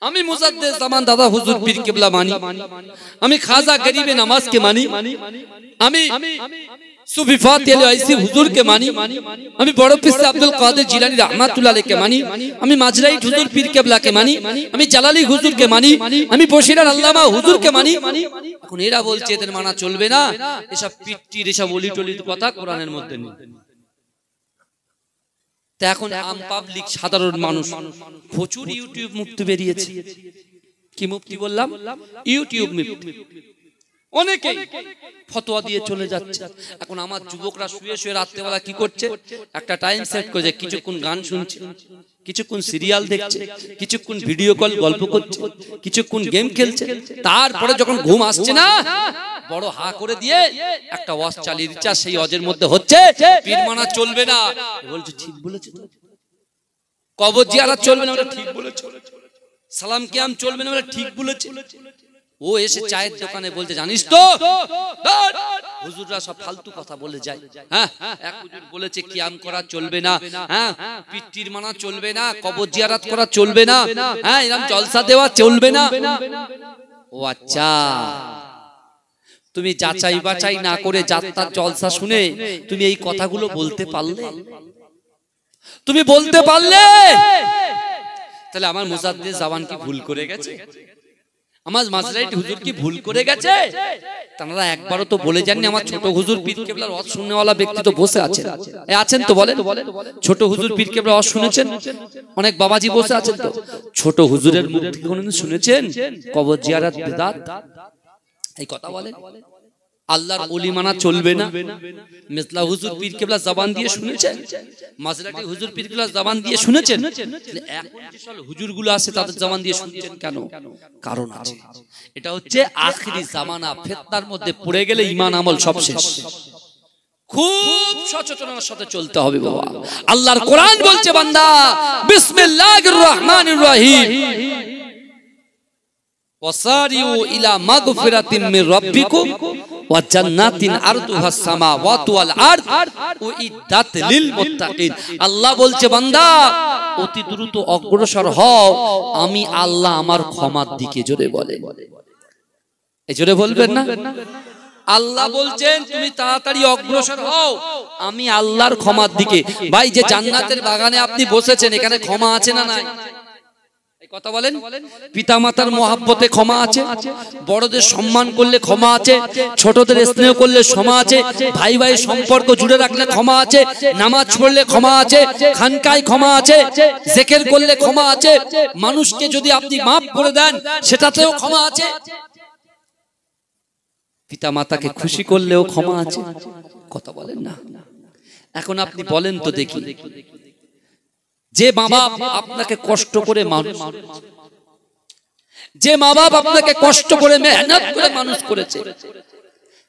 আমি মুজাদ্দেদ জামান দাদা হুজুর পীর কিবলা মানি, আমি খাজা গরিবে নামাজকে মানি, আমি সুফি ফাতে আলী আইসি হুজুরকে মানি, আমি বড় পীর আব্দুল কাদের জিলানী রাহমাতুল্লাহ আলাইহিকে মানি, আমি মাজরাইট হুজুর পীর কিবলাকে মানি, আমি জালালি হুজুরকে মানি, আমি বশিরার আল্লামা হুজুরকে মানি। এখন এরা বলছে এদের মানা চলবে না, এসব পিট্টির এসব ওলি টলির কথা কোরআনের মধ্যে নেই। তা এখন আম পাবলিক সাধারণ মানুষ প্রচুর ইউটিউব মুক্তি বেরিয়েছে। কি মুক্তি বললাম? ইউটিউব মুক্তি। অনেকে ফতোয়া দিয়ে চলে যাচ্ছে। এখন আমার যুবকরা শুয়ে শুয়ে রাত্রেবেলা কি করছে? একটা টাইম সেট করে কিছুক্ষণ গান শুনছে, কিছুক্ষণ সিরিয়াল দেখছে, কিছুক্ষণ ভিডিও কল গল্প করছে, কিছুক্ষণ গেম খেলছে, তারপরে যখন ঘুম আসছে না বড় হা করে দিয়ে একটা ওয়াজ চালিয়ে দিচ্ছে, আর সেই ওয়াজের মধ্যে হচ্ছে পীর মানা চলবে না, বলছে ঠিক বলেছে তো, কবর জিয়ারত চলবে না, ওটা ঠিক বলেছে, সালাম কিয়াম চলবে না, ওটা ঠিক বলেছে। ও এসে চায়ের দোকানে বলতে জানিস তো হুজুররা সব ফালতু কথা বলে যায়। হ্যাঁ, এক হুজুর বলেছে কিয়াম করা চলবে না, হ্যাঁ পিট্টির মানা চলবে না, কবর জিয়ারত করা চলবে না, হ্যাঁ এরকম জলসা দেওয়া চলবে না। ও আচ্ছা, তুমি যাচাই বাছাই না করে যাত্রার জলসা শুনে তুমি এই কথাগুলো বলতে পারলে? তুমি বলতে পারলে? তাহলে আমার মুজাদ্দেদ জামান কি ভুল করে গেছে? আমার মাজরাইট হুজুর কি ভুল করে গেছে? তারা একবারও তো বলে যাননি আমার ছোট হুজুর পীর কেবলার ওয়াজ শুননেওয়ালা ব্যক্তি তো বসে আছেন, আছেন তো বলেন? ছোট হুজুর পীর কেবলার ওয়াজ শুনেছেন? অনেক বাবাজি বসে আছেন তো। ছোট হুজুরের মুখ থেকে কোনদিন শুনেছেন কবর জিয়ারত বিদআত এই কথা বলেন? আল্লাহর ওলি মানা চলবে না মেজলা হুজুর পীর কেবলা জবান দিয়ে শুনেছেন? মাজরাটি হুজুর পীর কেবলা জবান দিয়ে শুনেছেন? এখন যে সব হুজুরগুলো আছে তাদের জবান দিয়ে শুনছেন কেন? কারণ আছে। এটা হচ্ছে আখিরি জামানা, ফিতনার মধ্যে পড়ে গেলে ঈমান আমল সব শেষ। খুব সচেতনতার সাথে চলতে হবে বাবা। আল্লাহর কোরআন বলছে বান্দা বিসমিল্লাহির রহমানির রহিম ওয়াসারিউ ইলা মাগফিরাতিন মির রাব্বিকুম ওয়া জান্নাতিন আরদুহাস সামাওয়াতু ওয়াল আরদ উইদ্দাত লিল মুত্তাকিন। আল্লাহ বলছে বান্দা অতি দ্রুত অগ্রসর হও, আমি আল্লাহ আমার ক্ষমার দিকে। জোরে বলে, এই জোরে বলবেন না? আল্লাহ বলছেন তুমি তাড়াতাড়ি অগ্রসর হও, আমি আল্লাহর ক্ষমার দিকে। ভাই যে জান্নাতের বাগানে আপনি বসেছেন এখানে ক্ষমা আছে না নাই? কথা বলেন, পিতামাতার মহব্বতে ক্ষমা আছে, বড়দের সম্মান করলে ক্ষমা আছে, ছোটদের স্নেহ করলে ক্ষমা আছে, ভাই ভাই সম্পর্ক জুড়ে রাখলে ক্ষমা আছে, নামাজ পড়লে ক্ষমা আছে, খানকায় ক্ষমা আছে, জিকির করলে ক্ষমা আছে, মানুষকে যদি আপনি মাফ করে দেন সেটাতেও ক্ষমা আছে, পিতামাতাকে খুশি করলেও ক্ষমা আছে। কথা বলেন না। এখন আপনি বলেন তো দেখি, যে মা বাপ আপনাকে কষ্ট করে মানুষ, যে মা বাপ আপনাকে কষ্ট করে মেহনত করে মানুষ করেছে,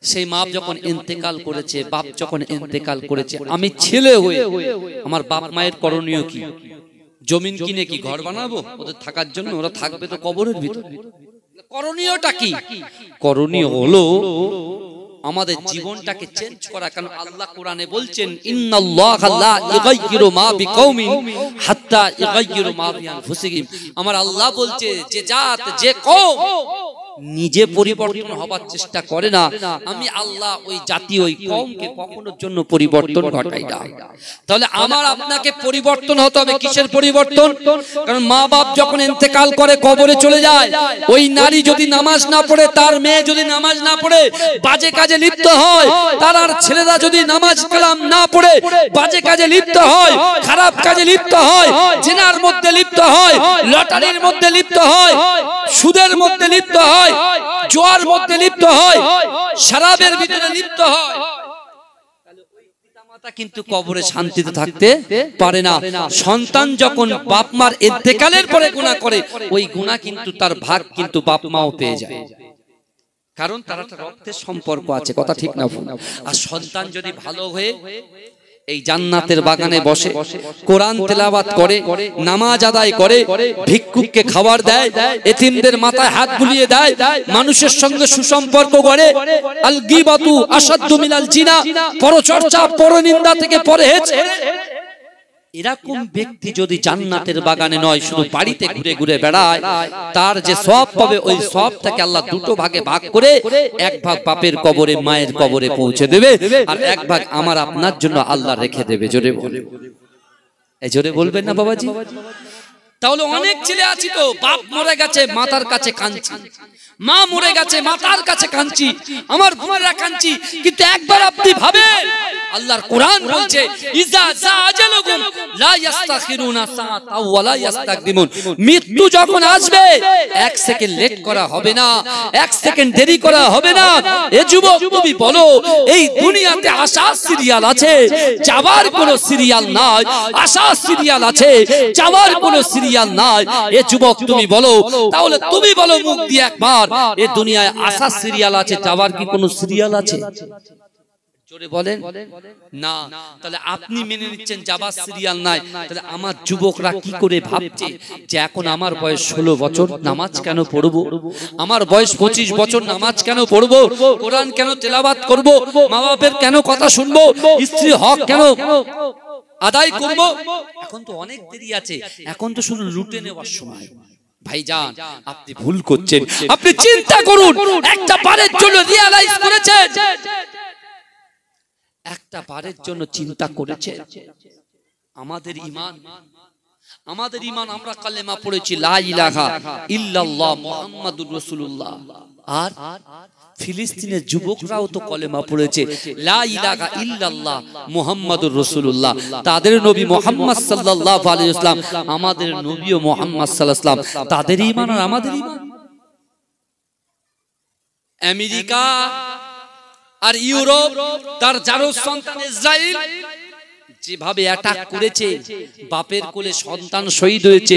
সেই মা যখন ইন্তেকাল করেছে, বাপ যখন ইন্তেকাল করেছে, আমি ছেলে হয়ে আমার বাপ মায়ের করণীয় কি? জমিন কিনে কি ঘর বানাবো ওদের থাকার জন্য? ওরা থাকবে তো কবরের ভিতরে। করণীয়টা কি? করণীয় হলো আমাদের জীবনটাকে চেঞ্জ করা। কারণ আল্লাহ কোরআনে বলছেন, ইন্নাল্লাহা লা ইউগাইয়িরু মা বিকওমিন হাত্তা ইউগাইয়িরু মা বিআনফুসিহিম। আমার আল্লাহ বলছে, যে জাত, যে কওম নিজে পরিবর্তন হবার চেষ্টা করে না, আমি আল্লাহ ওই জাতি, ওই কওমকে কখনোর জন্য পরিবর্তন ঘটাই না। তাহলে আমার আপনাকে পরিবর্তন হতে হবে। কিসের পরিবর্তন? কারণ মা বাপ যখন ইন্তেকাল করে কবরে চলে যায়, ওই নারী যদি নামাজ না পড়ে, তার মেয়ে যদি নামাজ না পড়ে বাজে কাজে লিপ্ত হয়, তার আর ছেলেরা যদি নামাজ কালাম না পড়ে বাজে কাজে লিপ্ত হয়, খারাপ কাজে লিপ্ত হয়, জিনার মধ্যে লিপ্ত হয়, লটারির মধ্যে লিপ্ত হয়, সুদের মধ্যে লিপ্ত হয়, জোয়ার মধ্যে লিপ্ত হয়, শরাবের ভিতরে লিপ্ত হয়, কিন্তু কবরে শান্তিতে থাকতে পারে না। সন্তান যখন বাপ মার ইন্তেকালের পরে গুনাহ করে, ওই গুনাহ কিন্তু তার ভাগ কিন্তু বাপ মাও পেয়ে যায়, কারণ তারা একটা রক্তের সম্পর্ক আছে। কথা ঠিক না? আর সন্তান যদি ভালো হয়ে এই জান্নাতের বাগানে বসে কোরআন তেলাওয়াত করে, নামাজ আদায় করে, ভিক্ষুককে খাবার দেয়, এতিমদের মাথায় হাত বুলিয়ে দেয়, মানুষের সঙ্গে সুসম্পর্ক গড়ে, আল গীবাতু আসাদ্দু মিনাল জিনা, পরচর্চা পরনিন্দা থেকে পরহেজ, এরকম ব্যক্তি যদি জান্নাতের বাগানে নয় শুধু বাড়িতে ঘুরে ঘুরে বেড়ায়, তার যে সওয়াব পাবে ওই সওয়াবটাকে আল্লাহ দুটো ভাগে ভাগ করে, এক ভাগ বাপের কবরে মায়ের কবরে পৌঁছে দেবে, আর এক ভাগ আমার আপনার জন্য আল্লাহ রেখে দেবে। জোরে বলে, এই জোরে বলবেন না বাবাজি? তাহলে অনেক ছেলে আছি তো, বাপ মরে গেছে মাতার কাছে কাঁদছি, মা মরে গেছে মাতার কাছে কাঁদছি, আমার বোনেরা কাঁদছি, কিন্তু একবার আপনি ভাবেন আল্লাহর কোরআন বলছে, ইজা জাআজালুকুম লা ইস্তাখিরুনা সাআতা ওয়া লা ইস্তাকদিমুন। মৃত্যু যখন আসবে এক সেকেন্ড লেট করা হবে না, এক সেকেন্ড দেরি করা হবে না। এ যুবক তুমি বলো, এই দুনিয়াতে আশার সিরিয়াল আছে, যাওয়ার কোনো সিরিয়াল নাই। আশার সিরিয়াল আছে, যাওয়ার কোনো সিরিয়াল নাই। এ যুবক তুমি বলো, তাহলে তুমি বলো মুখ দিয়ে একবার, এই দুনিয়ায় আশার সিরিয়াল আছে, যাওয়ার কি কোনো সিরিয়াল আছে? জোরে বলেন না। তাহলে আপনি মেনে নিচ্ছেন যাবার সিরিয়াল নাই, তাহলে আমার যুবকরা কি করে ভাবছে যে এখন আমার বয়স 16 বছর, নামাজ কেন পড়বো? আমার বয়স 25 বছর, নামাজ কেন পড়বো? কোরআন কেন তেলাওয়াত করব? মা বাপের কেন কথা শুনবো? স্ত্রীর হক কেন আদায় করব? এখন তো অনেক দেরি আছে, এখন তো শুধু লুটে নেওয়ার সময়। ভাইজান, আপনি ভুল করছেন। আপনি চিন্তা করুন, একটা বারের জন্য রিয়ালাইজ করেছেন, একটা বারের জন্য চিন্তা করেছেন আমাদের ঈমান, আমাদের ঈমান, আমরা কালেমা পড়েছি লা ইলাহা ইল্লাল্লাহ মুহাম্মাদুর রাসূলুল্লাহ, আর ফিলিস্তিনের যুবকরাও তো কলেমা পড়েছে লা ইলাহা ইল্লাল্লাহ মুহাম্মাদুর রাসূলুল্লাহ। তাদের নবী মুহাম্মদ সাল্লাল্লাহু আলাইহি ওয়াসাল্লাম, আমাদের নবীও মুহাম্মদ সাল্লাল্লাহু আলাইহি ওয়াসাল্লাম, তাদের ঈমান আর আমাদের ঈমান। আমেরিকা আর ইউরোপ তার জারজ সন্তান ইসরায়েল যেভাবে অ্যাটাক করেছে, বাপের কোলে সন্তান শহীদ হয়েছে,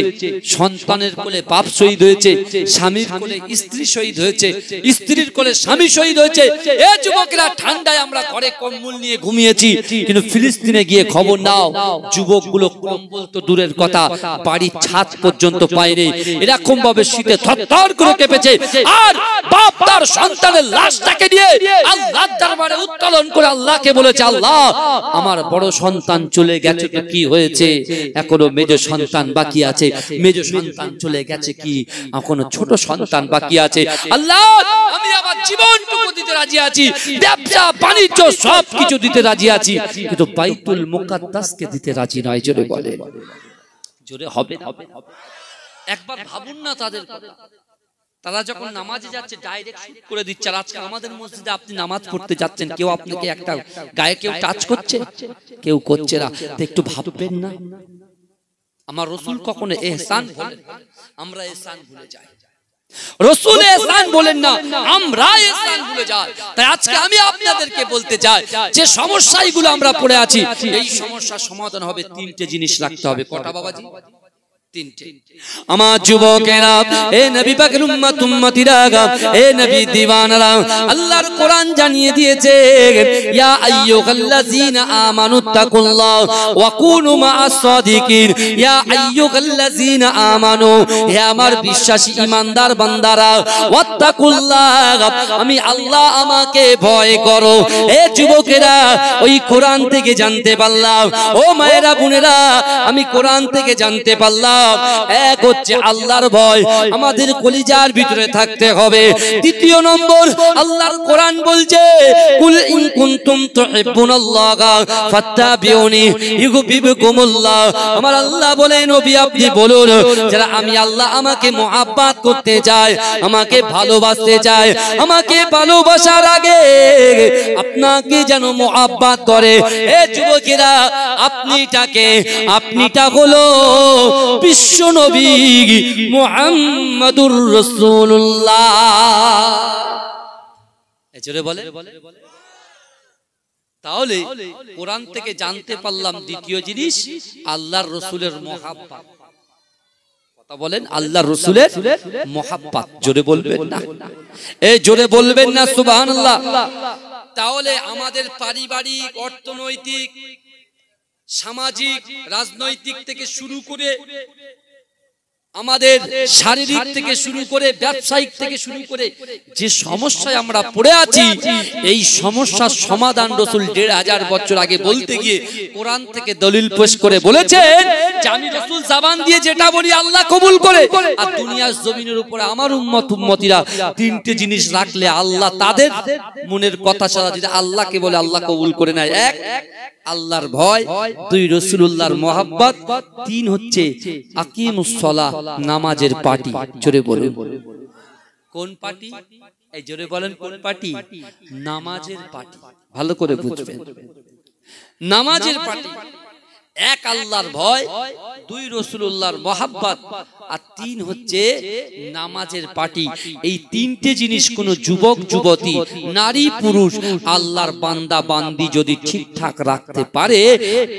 সন্তানের কোলে বাপ শহীদ হয়েছে, স্বামীর কোলে স্ত্রী শহীদ হয়েছে, স্ত্রীর কোলে স্বামী শহীদ হয়েছে। এই যুবকরা ঠান্ডায় আমরা ঘরে কম্বল নিয়ে ঘুমিয়েছি, কিন্তু ফিলিস্তিনে গিয়ে খবর নাও, যুবকগুলো কম্বল তো দূরের কথা, বাড়ির ছাদ পর্যন্ত পায়নি। এরকম ভাবে শীতে থরথর করে কেঁপেছে, আর বাপ তার সন্তানের লাশটাকে নিয়ে আল্লাহর দরবারে উত্তোলন করে আল্লাহকে বলেছে, আল্লাহ আমার বড় সন্তান চলে গেছে তো কি হয়েছে, এখনো মেজ সন্তান বাকি আছে, মেজ সন্তান চলে গেছে কি, এখনো ছোট সন্তান বাকি আছে। আল্লাহ আমি আমার জীবনটুকু দিতে রাজি আছি, ব্যবসা বাণিজ্য সবকিছু দিতে রাজি আছি, কিন্তু বাইতুল মুকাদ্দাসকে দিতে রাজি নয়। জোরে বলে, জোরে হবে। একবার ভাবুন না তাদের কথা। তারা যখন নামাজে যাচ্ছে ডাইরেক্ট শুট করে দিচ্ছে। আর আজকে আমাদের মসজিদে আপনি নামাজ পড়তে যাচ্ছেন, কেউ আপনাকে একটা গায়ে কেউ টাচ করছে? কেউ করছে না। একটু ভাববেন না, আমার রাসূল কখনো ইহসান বলেন, আমরা ইহসান ভুলে যাই। রাসূল ইহসান বলেন না, আমরা ইহসান ভুলে যাই। তাই আজকে আমি আপনাদেরকে বলতে চাই, যে সমস্যাগুলো আমরা পড়ে আছি, এই সমস্যার সমাধান হবে তিনটে জিনিস রাখতে হবে। কটা বাবাজি? তিনটে। আমার যুবকেরা, এ নবী পাকের উম্মত উম্মতিরা, এ নবী দিওয়ানারা, আল্লাহর কোরআন জানিয়ে দিয়েছে, ইয়া আইয়ুহাল্লাযীনা আমানুত্তাকুল্লাহ ওয়া কুনু মা'আস সাদিকিন। ইয়া আইয়ুহাল্লাযীনা আমানু, হে আমার বিশ্বাসী ঈমানদার বান্দারা, ওয়াত্তাকুল্লাহ, আমি আল্লাহ, আমাকে ভয় করো। এ যুবকেরা, ওই কোরআন থেকে জানতে পারলাম, ও মায়েরা বোনেরা, আমি কোরআন থেকে জানতে পারলাম, এক হচ্ছে আল্লাহর ভয় আমাদের কলিজার ভিতরে থাকতে হবে। দ্বিতীয় নম্বর, আল্লাহর কোরআন বলছে, কুল ইন কুনতুম তুহিব্বুনাল্লাহা ফাত্তাবিউনি ইউহিব্বুকুমুল্লাহ। আমার আল্লাহ বলে, নবী আপনি বলুন, যারা আমি আল্লাহ আমাকে মুহাব্বত করতে চায়, আমাকে ভালোবাসতে চায়, আমাকে ভালোবাসার আগে আপনাকে যেন মুহাব্বত করে। এ যুবকেরা, আপনিটা হলো বিশ্ব নবী মুহাম্মাদুর রাসূলুল্লাহ। জোরে বলে। তাহলে কোরআন থেকে জানতে পারলাম দ্বিতীয় জিনিস, আল্লাহর রাসূলের মুহাব্বত। কথা বলেন, আল্লাহর রাসূলের মুহাব্বত। জোরে বলবেন না, এই জোরে বলবেন না সুবহানাল্লাহ। তাহলে আমাদের পারিবারিক, অর্থনৈতিক, সামাজিক, রাজনৈতিক থেকে শুরু করে, আমাদের শারীরিক থেকে শুরু করে, ব্যবসায়িক থেকে শুরু করে, যে সমস্যায় আমরা পড়ে আছি, এই সমস্যার সমাধান রাসূল ১৫০০ বছর আগে বলতে গিয়ে কোরআন থেকে দলিল পেশ করে বলেছেন যে আমি রাসূল জবান দিয়ে যেটা বলি আল্লাহ কবুল করে। আর দুনিয়ার জমিনের উপরে আমার উম্মত উম্মতিরা তিনটে জিনিস রাখলে আল্লাহ তাদের মনের কথা ছাড়া যেটা আল্লাহকে বলে আল্লাহ কবুল করে নেয়। এক, আল্লাহর ভয়। দুই, রাসূলুল্লাহর মুহাব্বত। তিন হচ্ছে আকিমুস সালাহ, নামাজের পাটি। জোরে বলুন, কোন পাটি? এই জোরে বলেন, কোন পাটি? নামাজের পাটি। ভালো করে বুঝবেন, নামাজের পাটি। এক, আল্লাহর ভয়। দুই, রাসূলুল্লাহর মুহাব্বত। আর তিন হচ্ছে নামাজের পাটি। এই তিনটে জিনিস কোন যুবক যুবতী, নারী পুরুষ, আল্লাহর বান্দা বান্দি যদি ঠিকঠাক রাখতে পারে,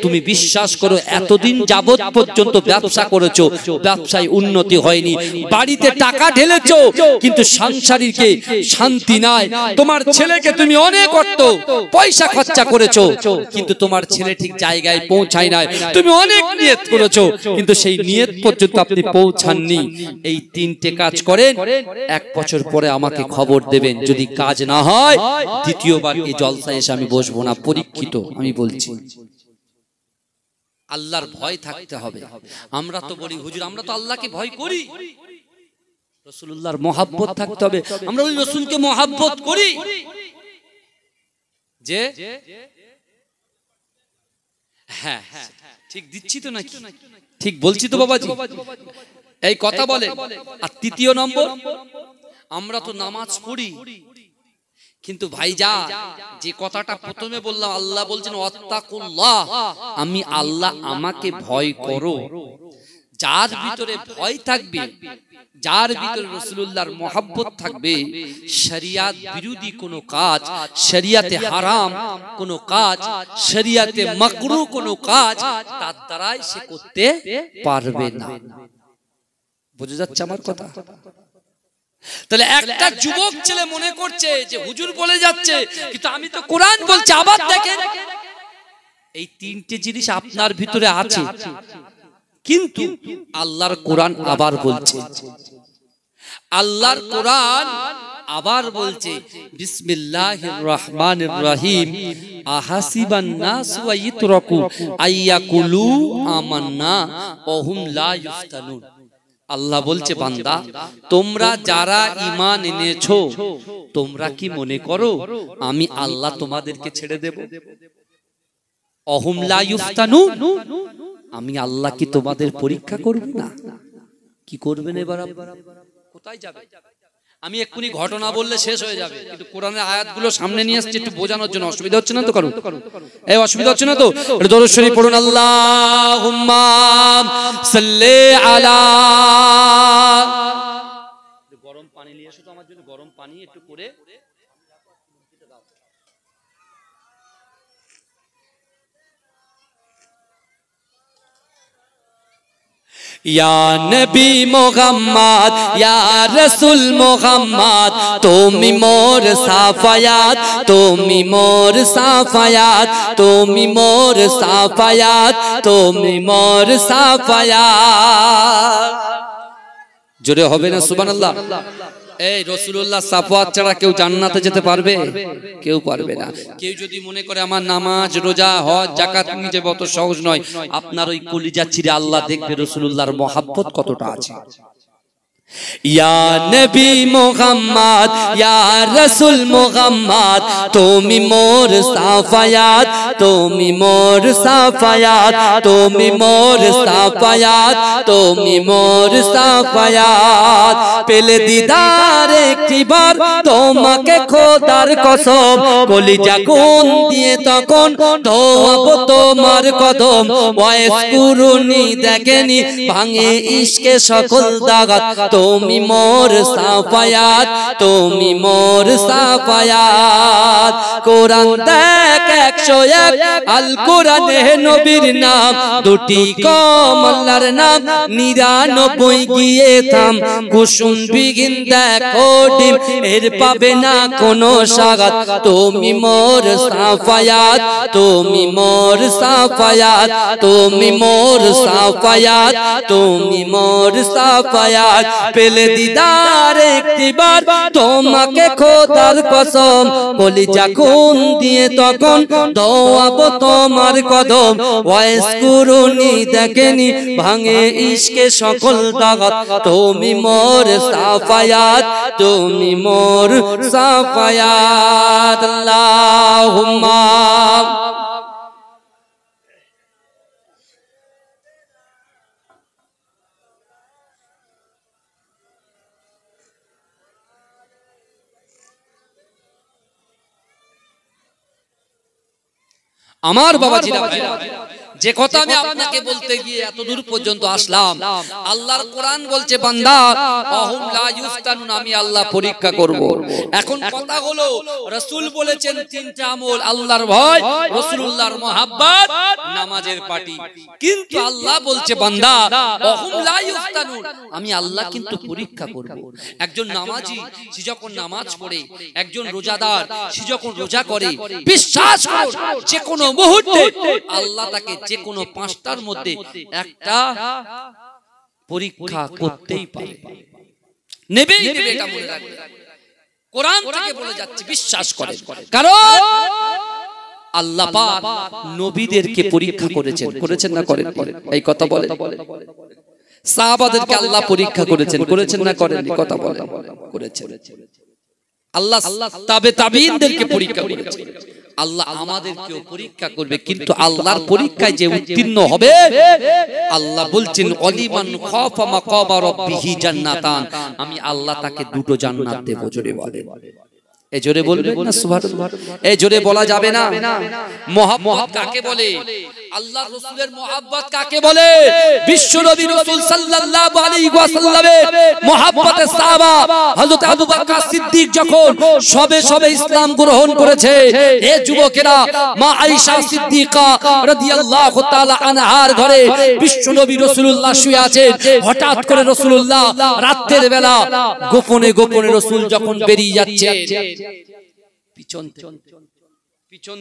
তুমি বিশ্বাস করো, এতদিন যাবত পর্যন্ত ব্যবসা করেছো, ব্যবসায় উন্নতি হয়নি, বাড়িতে টাকা ঢেলেছো, কিন্তু সাংসারিকে শান্তি নাই। তোমার ছেলেকে তুমি অনেক অর্থ পয়সা খরচা করেছো, কিন্তু তোমার ছেলে ঠিক জায়গায় পৌঁছায় নাই। তুমি অনেক নিয়ত করেছো, কিন্তু সেই নিয়ত পর্যন্ত আপনি পৌঁছাননি। এই তিনটে কাজ করেন, 1 বছর পরে আমাকে খবর দেবেন। যদি কাজ না হয়, দ্বিতীয়বার এই জলসায় এসে আমি বসবো না, পরীক্ষিত আমি বলছি। আল্লাহর ভয় থাকতে হবে। আমরা তো বলি, হুজুর আমরা তো আল্লাহকে ভয় করি। রাসূলুল্লাহর মুহাব্বত থাকতে হবে। আমরা ওই রাসূলকে মুহাব্বত করি যে, হ্যাঁ ঠিক দিচ্ছি তো নাকি? ঠিক বলছি তো বাবাজি? এই কথা বলে। আর তৃতীয় নম্বর, আমরা তো নামাজ পড়ি, কিন্তু ভাইজা যে কথাটা প্রথমে বললাম, আল্লাহ বলছেন ওয়াত্তাকুল্লাহ, আমি আল্লাহ, আমাকে ভয় করো। যার ভিতরে ভয় থাকবে, যার ভিতরে রাসূলুল্লাহর মুহাব্বত থাকবে, শরিয়াত বিরোধী কোনো কাজ, শরিয়াতে হারাম কোনো কাজ, শরিয়াতে মাকরুহ কোনো কাজ তার দ্বারাই সে করতে পারবে না। বুঝে যাচ্ছে আমার কথা? তাহলে একটা যুবক ছেলে মনে করছে যে হুজুর বলে যাচ্ছে, কিন্তু আমি তো কোরআন বলছি। আবার দেখেন, এই তিনটে জিনিস আপনার ভিতরে আছে, কিন্তু আল্লাহর কোরআন আবার বলছে, আল্লাহর কোরআন আবার বলছে, বিসমিল্লাহির রহমানির রহিম, আহাসিবান নাস ওয়া ইতরাকু আইয়াকুলু আমান্না ওয়া হুম লা ইফতানুন। আল্লাহ বলছে, বান্দা তোমরা যারা ঈমান এনেছো, তোমরা কি মনে করো আমি আল্লাহ তোমাদেরকে ছেড়ে দেব? অহুম লা ইফতানুন, আমি আল্লাহ কি তোমাদের পরীক্ষা করব না? কি করবেন এবার? কোথায় যাবে? আমি এক্ষুনি ঘটনা বললে শেষ হয়ে যাবে, কিন্তু কোরআনের আয়াতগুলো সামনে নিয়ে আসছি একটু বোঝানোর জন্য। অসুবিধা হচ্ছে না তো কারণ? এই অসুবিধা হচ্ছে না তো? দরুদ শরীফ পড়ুন, আল্লাহুম্মা সাল্লি আলা। গরম পানি নিয়ে এসো তো আমার জন্য, গরম পানি একটু করে। या नबी मोहम्मद या रसूल मोहम्मद तुमी मोर साफायात, तुमी मोर साफायात, तुमी मोर साफायात, तुमी मोर साफायात। जोरे होबे ना सुबहानाल्लाह। এই রাসূলুল্লাহ সাফায়াত ছাড়া কেউ জান্নাতে যেতে পারবে? কেউ পারবে না। কেউ যদি মনে করে আমার নামাজ রোজা হজ যাকাত নিয়ে অত সহজ নয়, আপনার ওই কলিজা চিরে আল্লাহ দেখবে রাসূলুল্লাহর মহব্বত কতটা আছে। या नबी मोहम्मद या रसूल मोहम्मद तुमी मोर साफायात, तुमी मोर साफायात, तुमी मोर साफायात, तुमी मोर साफायात। पेले दीदार একটি বার তোমাকে খোদার কসম, কলিজা কোন দিয়ে তখন ধোয়াবো তোমার কদম। ওয়াইস কুরুনি দেখেনি ভাঙে ইশকে সকল দাগাত, तुमी मोर साफायात, तुमी मोर साफायात। कुरान देख 101 আল কোরআনে নবীর নাম, দুটি কম আল্লাহর নাম, 99 গিয়ে থাম। কুসুম বিগিন দেখো ডিম, এর পাবে না কোনো সাগাত। তুমি মোর সাফায়াত, তুমি মোর সাফায়াত, তুমি মোর সাফায়াত, তুমি মোর সাফায়াত। পেলে দিদার একটি বার তোমাকে খোদার কসম, কলিজা খুন দিয়ে তখন ধোয়াবো তোমার কদম। ওয়াইস কুরুনি দেখেনি ভাঙে ইশকে সকল দাগাত, তুমি মোর সাফায়াত, তুমি মোর সাফায়াত। আল্লাহুম্মা আমার বাবাজিরা, যে কথা আমি আপনাকে বলতে গিয়ে এত দূর পর্যন্ত আসলাম, আল্লাহর কোরআন বলছে বান্দা আহুম লা ইফতানুন, আমি আল্লাহ পরীক্ষা করব। এখন কথা হলো রাসূল বলেছেন তিনটা আমল, আল্লাহর ভয়, রাসূলুল্লাহর মহব্বত, নামাজের পাটি। কিন্তু আল্লাহ বলছে বান্দা আহুম লা ইফতানুন, আমি আল্লাহ কিন্তু পরীক্ষা করব। একজন নামাজি সে যখন নামাজ পড়ে, একজন রোজাদার সে যখন রোজা করে, বিশ্বাস করুন যে কোনো মুহূর্তে আল্লাহ তাকে যে কোনো পাঁচটার মধ্যে একটা পরীক্ষা করতেই পারে, নেবেই নেবে, এটা মনে রাখবেন। কোরআন থেকে বলে যাচ্ছে, বিশ্বাস করেন। কারণ আল্লাহ পাক নবীদেরকে পরীক্ষা করেছেন, করেছেন না করেন? এই কথা বলেন। সাহাবাদেরকে আল্লাহ পরীক্ষা করেছেন, করেছেন না করেন? কথা বলেন, করেছেন। আল্লাহ তাবে তাবিঈনদেরকে পরীক্ষা করেছেন, আল্লাহ আমাদেরকেও পরীক্ষা করবে। কিন্তু আল্লাহর পরীক্ষায় যে উত্তীর্ণ হবে, আল্লাহ বলছেন অলিমান খাফা মাকামা রাব্বিহি জান্নাতান, আমি আল্লাহ তাকে দুটো জান্নাত দেব। জোরে বলেন, এই জোরে বলবেন না সুবহানাল্লাহ? এই জোরে বলা যাবে না? মহব্বত কাকে বলে? আল্লাহর রাসূলের মহব্বত কাকে বলে? বিশ্ব নবী রাসূল সাল্লাল্লাহু আলাইহি ওয়াসাল্লামের মহব্বতের সাহাবা হযরত আবু বকর সিদ্দিক যখন সবে সবে ইসলাম গ্রহণ করেছে, এই যুবকেরা মা আয়েশা সিদ্দিকা রাদিয়াল্লাহু তাআলা আনহার ঘরে বিশ্ব নবী রাসূলুল্লাহ শুয়ে আছেন। হঠাৎ করে রাসূলুল্লাহ রাতের বেলা গোপনে গোপনে রাসূল যখন বেরিয়ে যাচ্ছে, পিছন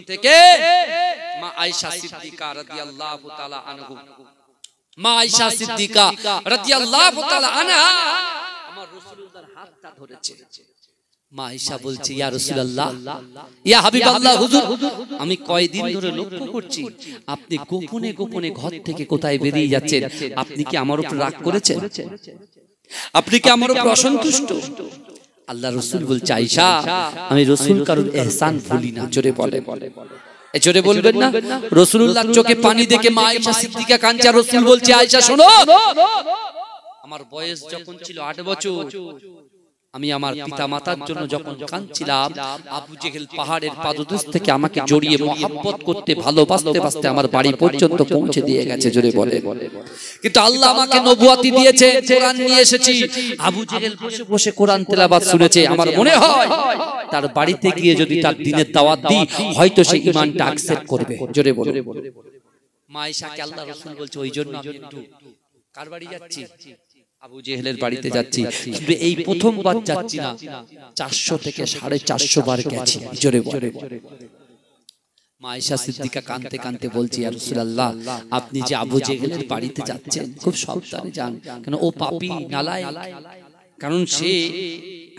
থেকে মা আয়েশা সিদ্দিকা রাদিয়াল্লাহু তাআলা আনহা, মা আয়েশা সিদ্দিকা রাদিয়াল্লাহু তাআলা আনহা আমার রাসূলুল্লাহর হাতটা ধরেছে। মা আয়েশা বলছে, ইয়া রাসূলুল্লাহ, ইয়া হাবিবাল্লাহ, হুজুর, আমি কয়দিন ধরে লক্ষ্য করছি আপনি গোপনে গোপনে ঘর থেকে কোথায় বেরিয়ে যাচ্ছেন। আপনি কি আমার উপর রাগ করেছেন? আপনি কি আমার উপর অসন্তুষ্ট? আল্লাহ রাসূল বলছে, আয়েশা, আমি রাসূল কারোর ইহসান ভুলি না। জোরে বলে, এই জোরে বলবেন না? রাসূলুল্লাহর চোখে পানি দেখে মা আয়েশা সিদ্দিকা কাঁদছে। রাসূল বলছে, আয়েশা শোনো, আমার বয়স যখন ছিল 8 বছর, আমি আমার পিতা মাতার জন্য যখন কাঁদছিলাম, আবু জেহেল পাহাড়ের পাদদেশ থেকে আমাকে জড়িয়ে মহব্বত করতে ভালোবাসতে বাসতে আমার বাড়ি পর্যন্ত পৌঁছে দিয়ে গেছে, জোরে বলে। কিন্তু আল্লাহ আমাকে নবুয়াতি দিয়েছে, কোরআন নিয়ে এসেছি। আবু জেহেল বসে বসে কোরআন তেলাওয়াত শুনেছে। আমার মনে হয় তার বাড়িতে গিয়ে যদি তার দ্বীনের দাওয়াত দিই, হয়তো সে ঈমানটা অ্যাকসেপ্ট করবে, জোরে বলে। মা আয়েশাকে আল্লাহ রাসূল বলছে, ওই জন্য আমি একটু কার বাড়ি যাচ্ছি, আবু জেহেলের বাড়িতে যাচ্ছি। কিন্তু এই প্রথমবার যাচ্ছি না, 400 থেকে 450 বার গেছি, জোরে বলে। মা আয়েশা সিদ্দিকা কাঁদতে কাঁদতে বলছি, ইয়া রাসূলুল্লাহ, আপনি যে আবু জেহেলের বাড়িতে যাচ্ছেন খুব সাবধানে যান, কারণ ও পাপী নালায়েক, কারণ সে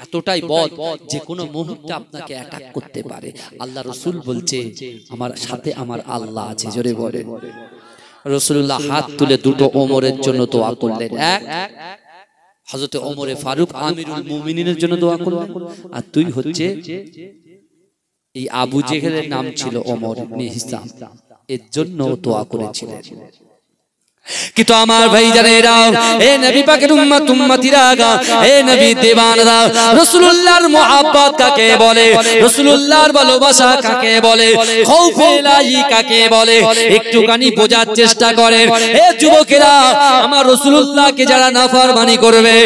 এতটাই বদ যে কোনো মুহূর্তে আপনাকে অ্যাটাক করতে পারে। আল্লাহ রাসূল বলছে, আমার সাথে আমার আল্লাহ আছে, জোরে বলে। রাসূলুল্লাহ হাত তুলে দুটো ওমরের জন্য দোয়া করলেন। এক, হযরত ওমরে ফারুক আমিরুল মুমিনিনের জন্য দোয়া করলেন, আর দুই হচ্ছে এই আবু জেহেলের নাম ছিল ওমর ইবনে হিসাম, এর জন্য দোয়া করেছিলেন। কিন্তু আমার ভাইজানেরা, এ নবী পাকের উম্মত উম্মতিরা, এ নবী দেওয়ানরা, রাসূলুল্লাহর মুহাব্বত কাকে বলে, রাসূলুল্লাহর ভালোবাসা কাকে বলে, খাউফে ইলাহি কাকে বলে, একটুখানি বোঝার চেষ্টা করেন। এ যুবকেরা, আমার রাসূলুল্লাহকে যারা নাফরমানি করবে,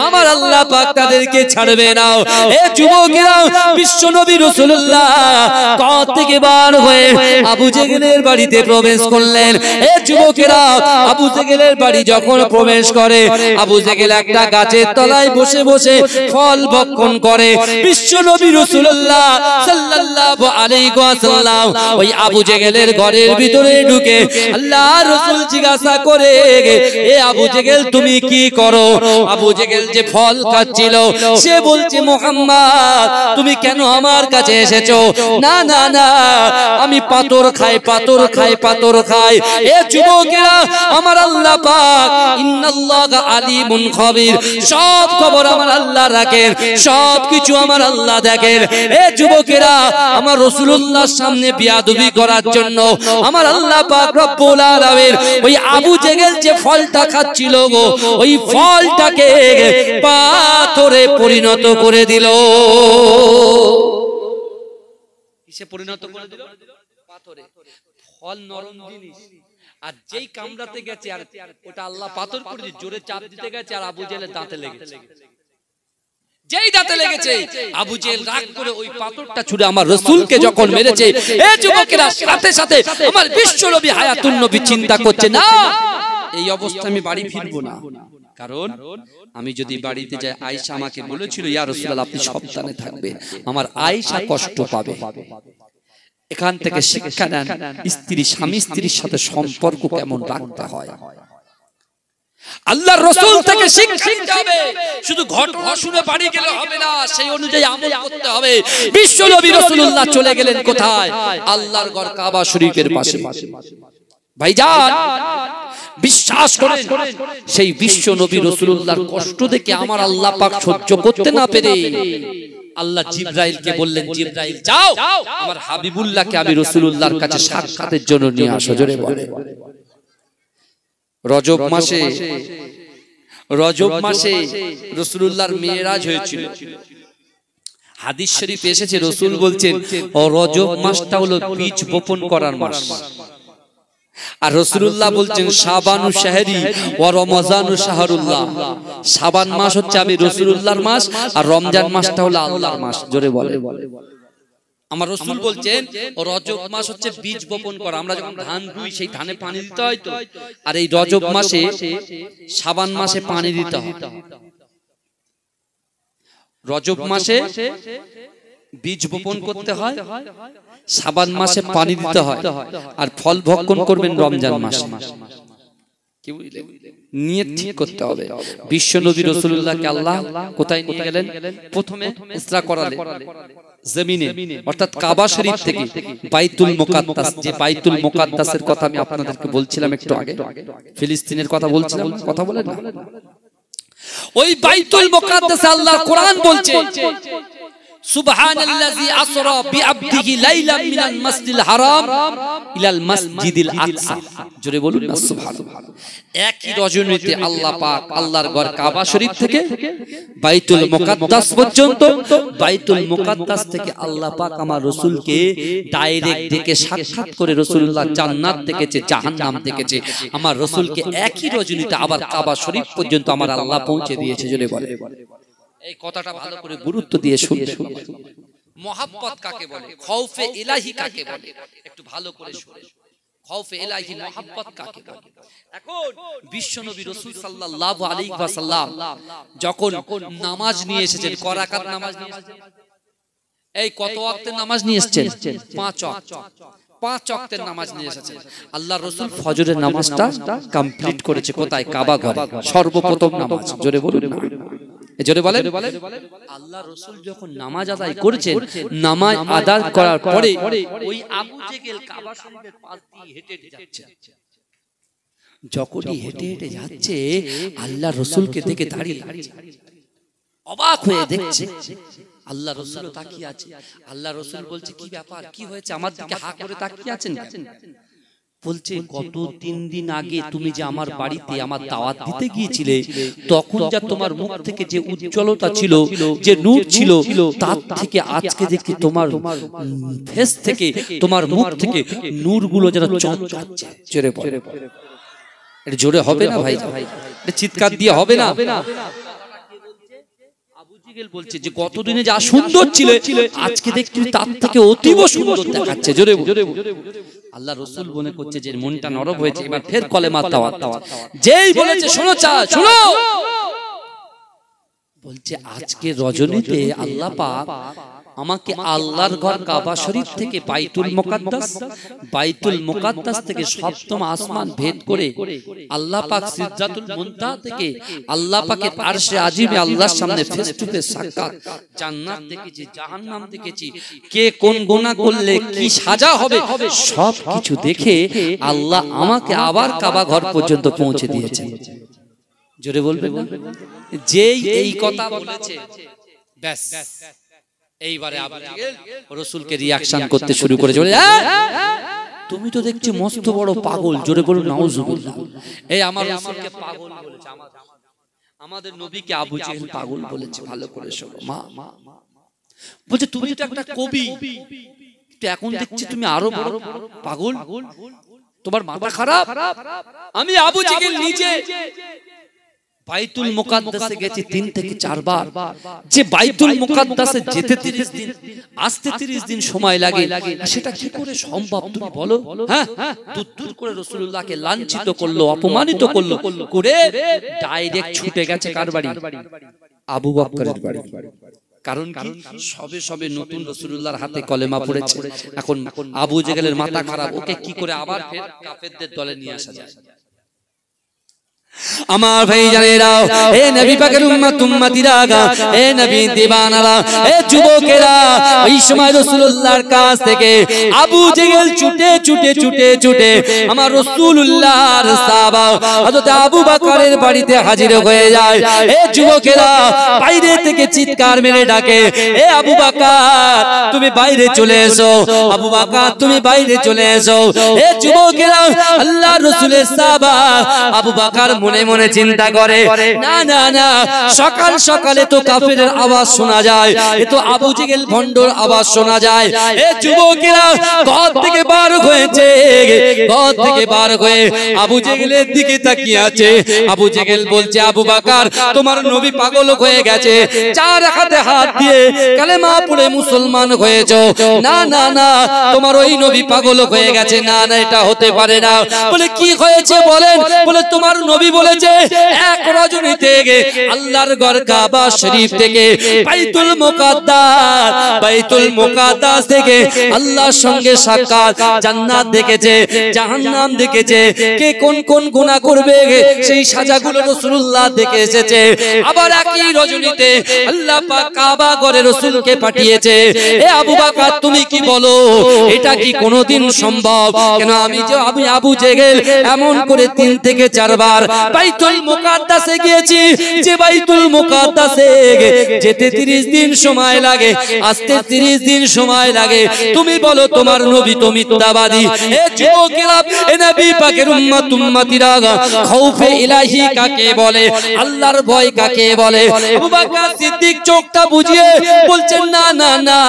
আমার আল্লাহ পাক তাদেরকে ছাড়বে না। এ যুবকেরা, বিশ্ব নবী রাসূলুল্লাহ কত থেকে বার হয়ে আবু জেহেলের বাড়িতে প্রবেশ করলেন। এ যুবকেরা, আবু জেহেলের বাড়ি যখন প্রবেশ করে, আবু জেহেল একটা গাছের তলায় বসে বসে ফল ভক্ষণ করে। বিশ্ব নবী রাসূলুল্লাহ সাল্লাল্লাহু আলাইহি ওয়াসাল্লাম ওই আবু জেহেলের ঘরের ভিতরে ঢুকে আল্লাহর রাসূল জিজ্ঞাসা করে, এ আবু জেহেল তুমি কি করো? আবু জেহেল যে ফল খাচ্ছিল, সে বলছে, মুহাম্মদ তুমি কেন আমার কাছে এসেছো? না না না, আমি পাথর খাই, পাথর খাই, পাথর খাই। এ যুবকেরা, আমার আল্লাহ পাক ইন্নাল্লাহা আলিমুন খাবীর, সব খবর আমার আল্লাহ রাখেন, সব কিছু আমার আল্লাহ দেখেন। এ যুবকেরা, আমার রাসূলুল্লাহর সামনে বিয়াদবি করার জন্য আমার আল্লাহ পাক রব্বুল আলামিন ওই আবু জেহেল যে ফলটা খাচ্ছিল গো, ওই ফলটাকে পাথরে পরিণত করে দিল। কিসে পরিণত করে দিল? পাথরে। ফল নরম জিনিস, আর যেই কামড়াতে গেছে আর ওটা আল্লাহ পাথর করে জোরে চাপ দিতে গেছে, আর আবু জেহেলের দাঁতে লেগেছে। যেই দাঁতে লেগেছে, আবু জেহেল রাগ করে ওই পাথরটা ছুঁড়ে আমার রাসূলকে যখন মেরেছে, এই যুবকেরা সাথে সাথে আমার বিশ্ব নবী হায়াতুন নবী চিন্তা করছে, না, এই অবস্থা আমি বাড়ি ফিরবো না, কারণ আমি যদি বাড়িতে যাই, আয়েশা আমাকে বলেছিল, ইয়া রাসূলুল্লাহ আপনি সাবধানে থাকবেন, আমার আয়েশা কষ্ট পাবে। এখান থেকে শিক্ষা নেন, স্ত্রী স্বামী স্ত্রীর সাথে সম্পর্ক কেমন রাখতে হয়। আল্লাহর রাসূল থেকে শিক্ষা নিতে হবে। শুধু ঘটনা শুনে বাড়ি গেলে হবে না, সেই অনুযায়ী আমল করতে হবে। বিশ্ব নবী রাসূলুল্লাহ চলে গেলেন কোথায়? আল্লাহর ঘর কাবা শরীফের পাশে। ভাইজান, বিশ্বাস করেন, সেই বিশ্ব নবী রাসূলুল্লাহর কষ্ট দেখে আমার আল্লাহ পাক সহ্য করতে না পেরে আল্লাহ জিবরাইলকে বললেন, জিবরাইল যাও, আমার হাবিবুল্লাহকে আমি রাসূলুল্লাহর কাছে সাক্ষাতের জন্য নিয়ে আসো, জোরে বলে। রজব মাসে রাসূলুল্লাহর মিরাজ হয়েছিল। হাদিস শরীফ এসেছে, রাসূল বলছেন, ও রজব মাসটা হলো বীজ বপন করার মাস। আর রাসূলুল্লাহ বলছেন, শাবানু শাহরি ওয়া রমজানু শাহরুল্লাহ, শাবান মাস হচ্ছে আমি রাসূলুল্লাহর মাস, আর রমজান মাসটা হলো আল্লাহর মাস, জোরে বলে। আমার রাসূল বলছেন, রজব মাস হচ্ছে বীজ বপন করা। আমরা যখন ধান রুই, সেই ধানে পানি দিতে হয় তো, আর এই রজব মাসে, শাবান মাসে পানি দিতে হয়। রজব মাসে বীজ বপন করতে হয়, শাবান মাসে পানি দিতে হয়, আর ফল ভক্ষণ করবেন রমজান মাসে। কি বুঝলেন? নিয়ত ঠিক করতে হবে। বিশ্ব নবী রাসূলুল্লাহকে আল্লাহ কোথায় নিয়ে গেলেন? প্রথমে ইসরা করালেন জমিনে, অর্থাৎ কাবা শরীফ থেকে বাইতুল মুকাদ্দাস, যে বাইতুল মুকাদ্দাসের কথা আমি আপনাদেরকে বলছিলাম একটু আগে, ফিলিস্তিনের কথা বলছিলাম, কথা বলেন না? ওই বাইতুল মুকাদ্দাসে আল্লাহর কোরআন বলছে, সুবহানাল্লাযী আসরা বিআবদিহি লাইলাম মিনাল মাসজিদিল হারাম ইলাল মাসজিদিল আকসা, জোরে বলুন না সুবহানাল্লাহ। একই রজনীতে আল্লাহ পাক আল্লাহর ঘর কাবা শরীফ থেকে বাইতুল মুকাদ্দাস পর্যন্ত, বাইতুল মুকাদ্দাস থেকে আল্লাহ পাক আমার রাসূলকে ডাইরেক্ট দেখে সাক্ষাৎ করে রাসূলুল্লাহ জান্নাত দেখেছে, জাহান্নাম দেখেছে। আমার রাসূলকে একই রজনীতে আবার কাবা শরীফ পর্যন্ত আমার আল্লাহ পৌঁছে দিয়েছে, জোরে বলে। এই কথাটা ভালো করে গুরুত্ব দিয়ে শুনবে। মহাব্বত কাকে বলে, খৌফে ইলাহি কাকে বলে, একটু ভালো করে শুনে। খৌফে ইলাহি মহাব্বত কাকে বলে? এখন বিশ্বনবী রাসূল সাল্লাল্লাহু আলাইহি ওয়াসাল্লাম যখন নামাজ নিয়ে এসেছেন, ক রাকাত নামাজ নিয়ে এসেছেন? এই কত ওয়াক্তের নামাজ নিয়ে এসেছেন? 5 ওয়াক্ত। 5 ওয়াক্তের নামাজ নিয়ে এসেছেন। আল্লাহর রাসূল ফজরের নামাজটা কমপ্লিট করেছে কোথায়? কাবা ঘরে, সর্বপ্রথম নামাজ, জোরে বলুন না, জোরে বলেন। আল্লাহ রাসূল যখন নামাজ আদায় করেছেন, নামাজ আদায় করার পরে ওই আবু জেহেল কাবা শরীফের পাশ দিয়ে হেঁটে যাচ্ছে। যখনই হেঁটে হেঁটে যাচ্ছে, আল্লাহ রাসূলকে দেখে দাঁড়িয়ে অবাক হয়ে দেখছে। আল্লাহ রাসূল তাকিয়ে আছে। আল্লাহ রাসূল বলছে, কি ব্যাপার, কি হয়েছে, আমার দিকে হা করে তাকিয়ে আছেন? বলছে, গত 3 দিন আগে তুমি যে আমার বাড়িতে আমার দাওয়াত দিতে গিয়েছিলে, তখন যা তোমার মুখ থেকে যে উজ্জ্বলতা ছিল, যে নূর ছিল, তার থেকে আজকে দেখি তোমার ফেস থেকে, তোমার মুখ থেকে নূরগুলো যেন চমকাচ্ছে। জোরে বলে, এটা জোরে হবে না ভাই, এটা চিৎকার দিয়ে হবে না। আবু জেহেল বলছে যে গতদিনে যা সুন্দর ছিল, আজকে দেখছি তার থেকে অতীব সুন্দর দেখাচ্ছে। জোরে জোরে। আল্লাহ রাসূল মনে করছে যে মনটা নরম হয়েছে, এবার ফের কলেমা দাওয়াত। যেই বলেছে শোনো, শোনো, বলছে আজকে রজনীতে আল্লাহ পাক আমাকে আল্লাহর ঘর কাবা শরীফ থেকে বাইতুল মুকাদ্দাস থেকে সপ্তম আসমান ভেদ করে আল্লাহ পাক সিদরাতুল মুনতাহা থেকে আল্লাহ পাকের আরশে আজিমে আল্লাহর সামনে ফেস টু ফেস সাক্ষাৎ, জান্নাত দেখেছি, জাহান্নাম দেখেছি, কে কোন গুনাহ করলে কি সাজা হবে, সব কিছু দেখে আল্লাহ আমাকে আবার কাবা ঘর পর্যন্ত পৌঁছে দিয়েছে। জোরে বলবেন না? যেই এই কথা বলেছে, ব্যাস এইবারে আবু জেহেল রাসূলকে রিঅ্যাকশন করতে শুরু করেছে। বলে, তুমি তো দেখছি মস্ত বড় পাগল। জোরে বলুন নাউজুবিল্লাহ। এই আমার রাসূলকে পাগল বলেছে, আমাদের নবীকে আবু জেহেল পাগল বলেছে। ভালো করে শোনো মা। বলছে তুমি তো একটা কবি, তো এখন দেখছি তুমি আরো পাগল, তোমার মাথা খারাপ। আমি আবু জেহেল নিজে বাইতুল মুকাদ্দাসে গেছি 3 থেকে 4 বার। যে বাইতুল মুকাদ্দাসে যেতে 30 দিন, আসতে 30 দিন সময় লাগে, সেটা কি করে সম্ভব তুমি বলো? হ্যাঁ, দূর করে রাসূলুল্লাহকে লাঞ্ছিত করলো, অপমানিত করলো, করে ডাইরেক্ট ছুটে গেছে কার বাড়ি? আবু বকরের বাড়ি। কারণ কি? সবে নতুন রাসূলুল্লাহর হাতে কলেমা পড়েছে। এখন আবু জেহেলের মাথা খারাপ, ওকে কি করে আবার ফের কাফেরদের দলে নিয়ে আসা যায়? আমার ভাই জানেরা, হে নবী পাকের উম্মতিরা, হে নবী দিবানারা, হে যুবকেরা, ওই সময় রাসূলুল্লাহর কাছ থেকে আবু জেহেল ছুটে আমার রাসূলুল্লাহর সাহাবা হযরত আবু বকরের বাড়িতে হাজির হয়ে যায়। হে যুবকেরা, বাইরে থেকে চিৎকার মেরে ডাকে, হে আবু বকর তুমি বাইরে চলে এসো, আবু বকর তুমি বাইরে চলে এসো। হে যুবকেরা, আল্লাহর রাসূলের সাহাবা আবু বকর মনে মনে চিন্তা করে, না, সকাল সকালে তো কাফেরের আওয়াজ শোনা যায়, এ তো আবু জেহেল ভণ্ডর আওয়াজ শোনা যায়। এ যুবকেরা ঘর থেকে বার হয়ে আবু জেহেলের দিকে তাকিয়ে আছে। আবু জেহেল বলছে, আবু বকর তোমার নবী পাগল হয়ে গেছে, 4 হাতে হাত দিয়ে কালেমা পড়ে মুসলমান হয়েছো। না, তোমার ওই নবী পাগল হয়ে গেছে। না, এটা হতে পারে না। বলে কি হয়েছে বলেন? বলে তোমার নবী বলেছে এক রজনীতে আল্লাহর ঘর কাবা শরীফ থেকে বাইতুল মুকাদ্দাস থেকে আল্লাহর সঙ্গে সাক্ষাৎ, জান্নাত দেখেছে, জাহান্নাম দেখেছে, কে কোন গুনাহ করবে সেই সাজাগুলো রাসূলুল্লাহ দেখে এসেছে। আবার একই রজনীতে আল্লাহ পাক কাবা ঘরে রাসূলকে পাঠিয়েছে। এ আবু বকর তুমি কি বলো, এটা কি কোনোদিন সম্ভব? কেন আমি আবু জেহেল এমন করে 3 থেকে 4 বার বাইতুল মুকাদ্দাসে গিয়েছি, যে বাইতুল মুকাদ্দাসে যেতে 30 দিন সময় লাগে, আসতে 30 দিন সময় লাগে। তুমি বলো তোমার নবী তো মিথ্যাবাদী। এ যুবকেরা, এ নবী পাকের উম্মত উম্মতিরা, খাউফে ইলাহি কাকে বলে, আল্লাহর ভয় কাকে বলে? আবু বকর সিদ্দিক চোখটা বুজিয়ে বলছেন না না না,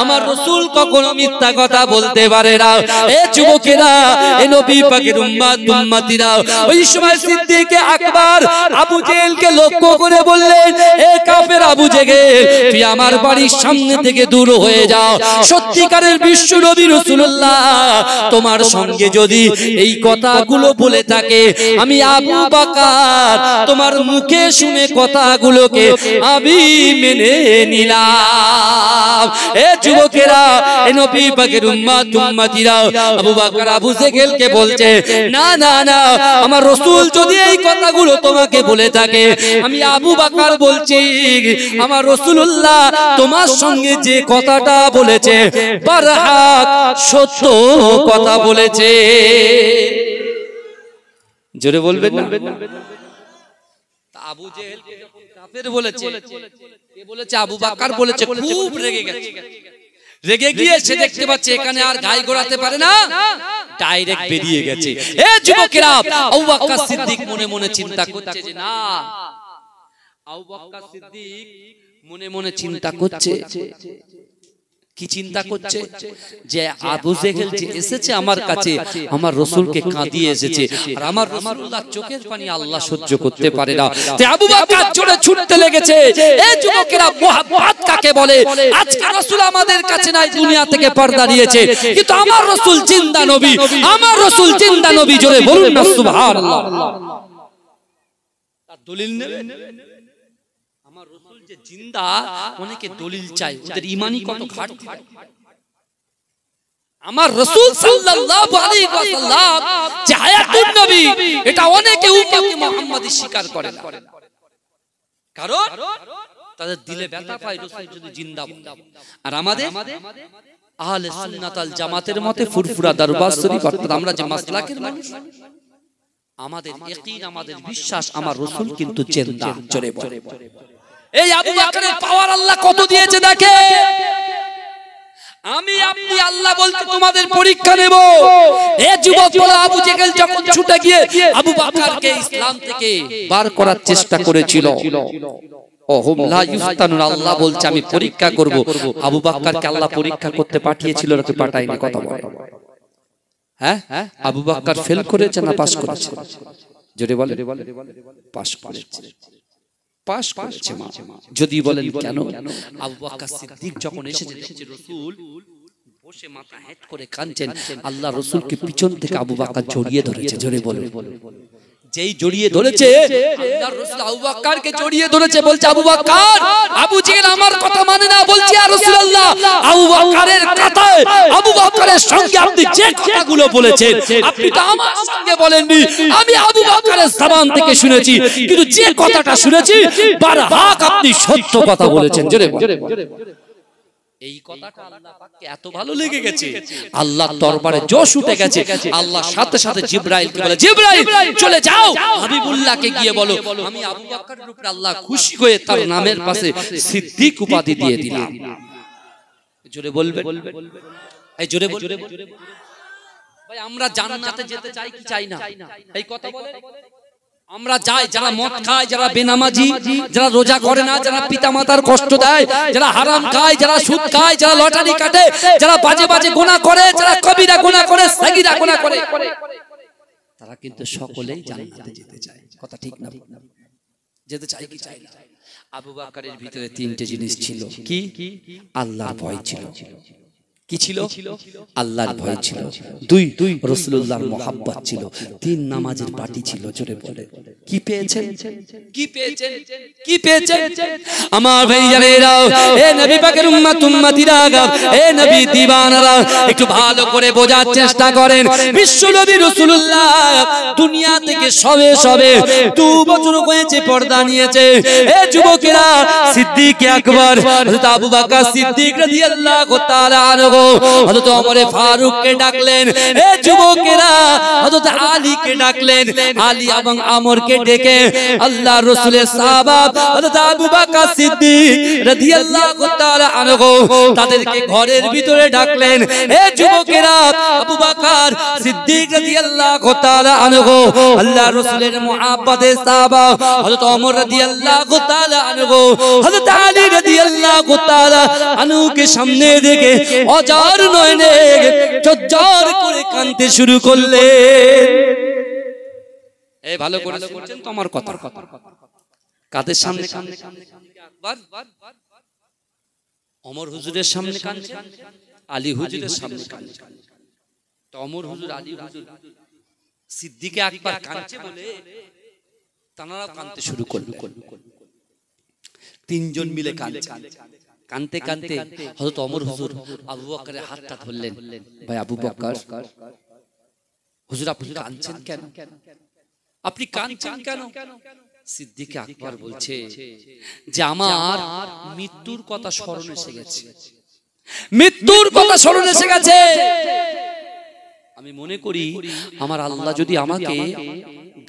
আমার রাসূল কখনো মিথ্যা কথা বলতে পারে না। এ যুবকেরা, এ নবী পাকের উম্মত উম্মতিরা, ওই সময় সিদ্দিক আকবর আবু জেহেলকে লক্ষ্য করে বললেন, এ কাফের আবু জেহেল, তুই আমার বাড়ির সামনে থেকে দূর হয়ে যাও। সত্যিকারের বিশ্ব নবী রাসূলুল্লাহ তোমার সঙ্গে যদি এই কথাগুলো বলে থাকে, আমি আবু বকর তোমার মুখে শুনে কথাগুলোকে আমি মেনে নিলাম। এ যুবকেরা, এ নবী পাকের উম্মত উম্মতিরা, আবু বকর আবু জেহেলকে বলছে, না না না, আমার রাসূল যদি এই কথাগুলো তোমাকে বলে থাকে, আমি আবু বকর বলছি, আমার রাসূলুল্লাহ তোমার সঙ্গে যে কথাটা বলেছে বারহাক সত্য কথা বলেছে। জোরে বলবেন না? আবু জেহেল কাফের বলেছে, কে বলেছে? আবু বকর বলেছে। খুব রেগে গেছে, রেগে গিয়ে সে দেখতে পাচ্ছে এখানে আর গায়ে গড়াতে পারে না, ডাইরেক্ট বেরিয়ে গেছে। এ যুবকেরা, আবু বকর সিদ্দিক মনে মনে চিন্তা করছে যে না, আবু বকর সিদ্দিক মনে মনে চিন্তা করছে, কি চিন্তা করছে? যে আবু জেহেল যে এসেছে আমার কাছে, আমার রাসূলকে কাঁদিয়ে এসেছে, আর আমার রাসূলুল্লাহ চোখের পানি আল্লাহ সহ্য করতে পারে না। তে আবু বকর জোরে ছুটতে লেগেছে। এই যুবকেরা, মুহাব্বত কাকে বলে? আজকে রাসূল আমাদের কাছে নাই, দুনিয়া থেকে পর্দা দিয়েছে, কিন্তু আমার রাসূল জিন্দা নবী, আমার রাসূল জিন্দা নবী। জোরে বলুন না সুবহানাল্লাহ। তার দলিল নেবে? আমার রাসূল যে জিন্দা, অনেকে দলিল চায়, ওদের ঈমানি কত ঘাটতি। আমার রাসূল সাল্লাল্লাহু আলাইহি ওয়াসাল্লাম যে হায়াতুন নবী, এটা অনেকে উম্মতে মুহাম্মাদি স্বীকার করে না, কারণ তাদের দিলে ব্যথা পায় রাসূল যদি জিন্দা বলে। আর আমাদের আহলে সুন্নাত ওয়াল জামাতের মতে ফুরফুরা দরবার শরীফ, অর্থাৎ আমরা যে মাসলাকের মানুষ, আমাদের ইয়াকিন, আমাদের বিশ্বাস, আমার রাসূল কিন্তু জিন্দা। জোরে বলে। এই আবু বকরের পাওয়ার আল্লাহ কত দিয়েছে দেখে। আমি আপনি আল্লাহ বলতে তোমাদের পরীক্ষা নেব। এ যুবক বলা আবু জেহেল যখন ছুটে গিয়ে আবু বকরকে ইসলাম থেকে বার করার চেষ্টা করেছিল, ওহুম লা ইফতানুন, আল্লাহ বলছে আমি পরীক্ষা করব। আবু বকরকে আল্লাহ পরীক্ষা করতে পাঠিয়েছিল নাকি পাঠায়নি? কথা বলে। হ্যাঁ, আবু বকর ফেল করেছে না পাস করেছে? জোরে বলে। পাস করেছে, পাস করেছে। যদি বলেন কেন? আবু বকর সিদ্দিক যখন এসেছে দেখেছে রাসূল বসে মাথা হেট করে কাঁদছেন, আল্লাহ রাসূলকে পিছন থেকে আবু বকর জড়িয়ে ধরেছে। জোরে বলে। যেই জড়িয়ে ধরেছে, আল্লাহর রাসূল আবু বকরকে জড়িয়ে ধরেছে, বলছে আবু বকর, আবু জেহেল আমার কথা মানে না। বলছে ইয়া রাসূলুল্লাহ, আবু বকরের কথায়, আবু বকরের সঙ্গে আপনি যে কথাগুলো বলেছেন, আপনি তো আমার সঙ্গে বলেননি, আমি আবু বকরের জবান থেকে শুনেছি, কিন্তু যে কথাটা শুনেছি বারহাক আপনি সত্য কথা বলেছেন। জোরে বলে। এই কথাটা আল্লাহ পাককে এত ভালো লেগে গেছে, আল্লাহর দরবারে জোশ উঠে গেছে। আল্লাহ সাথে সাথে জিবরাইলকে বলে, জিবরাইল চলে যাও, হাবিবুল্লাহকে গিয়ে বলো আমি আবু বকরের উপরে আল্লাহ খুশি হয়ে তার নামের পাশে সিদ্দিক উপাধি দিয়ে দিলাম। জোরে বলবে, এই জোরে বলবে। ভাই আমরা জান্নাতে যেতে চাই কি চাই না? এই কথা বলে আমরা যাই, যারা মদ খায়, যারা বেনামাজি, যারা রোজা করে না, যারা পিতামাতার কষ্ট দেয়, যারা হারাম খায়, যারা সুদ খায়, যারা লটারি কাটে, যারা বাজে বাজে গুনাহ করে, যারা কবিরা গুনাহ করে, সাগীরা গুনাহ করে, তারা কিন্তু সকলেই জান্নাতে যেতে চায়। কথা ঠিক না? যেতে চাই কি চাই না? আবু বকরের ভিতরে তিনটে জিনিস ছিল। কি? আল্লাহর ভয় ছিল। কি ছিল? আল্লাহর ভয় ছিল। দুই, রাসূলুল্লাহর মুহাব্বত ছিল। তিন, নামাজের পাটি ছিল। জোরে বলে। কি পেয়েছেন? কি পেয়েছেন? কি পেয়েছেন? আমার ভাইজানেরা, এ নবী পাকের উম্মত উম্মতিরা, এ নবী দিওয়ানারা, একটু ভালো করে বোঝার চেষ্টা করেন। বিশ্ব নবী রাসূলুল্লাহ দুনিয়া থেকে সবে 2 বছর হয়েছে পর্দা নিয়েছে। এ যুবকেরা, সিদ্দিক আকবর হযরত আবু বকর সিদ্দিক রাদিয়াল্লাহু তাআলা আনহু হযরত ওমর ফারুক কে ডাকলেন, এ যুবকেরা হযরত আলী কে ডাকলেন, আলী এবং আমর কে ডেকে আল্লাহর রাসূলের সাহাবা হযরত আবু বকর সিদ্দিক রাদিয়াল্লাহু তাআলা আনহু তাদেরকে ঘরের ভিতরে ডাকলেন, এ যুবকেরা আবু বকর সিদ্দিক রাদিয়াল্লাহু তাআলা আনহু আল্লাহর রাসূলের মুহাব্বতের সাহাবা হযরত ওমর রাদিয়াল্লাহু তাআলা আনহু হযরত আলী রাদিয়াল্লাহু তাআলা আনহু কে সামনে রেখে অজার নয়নে চজ্জার করে কাঁদতে শুরু করলেন। এই ভালো করে শুনছেন তো আমার কথা? কাদের সামনে কাঁদছে? আকবর ওমর হুজুরের সামনে কাঁদছে, আলী হুজুরের সামনে কাঁদছে। তো ওমর হুজুর, আলী হুজুর, সিদ্দিক আকবর কাঁদছে বলে তানারাও কাঁদতে শুরু করলেন। তিনজন মিলে কাঁদছে। কাঁদতে কাঁদতে হযরত ওমর হুজুর আবু বকরের হাতটা ধরলেন, ভাই আবু বকর, হুজুর আপনি কাঁদছেন কেন? আপনি কাঁদছেন কেন? সিদ্দিক আকবর বলছে যে আমার মৃত্যুর কথা স্মরণ এসে গেছে, মৃত্যুর কথা স্মরণ এসে গেছে। আমি মনে করি আমার আল্লাহ যদি আমাকে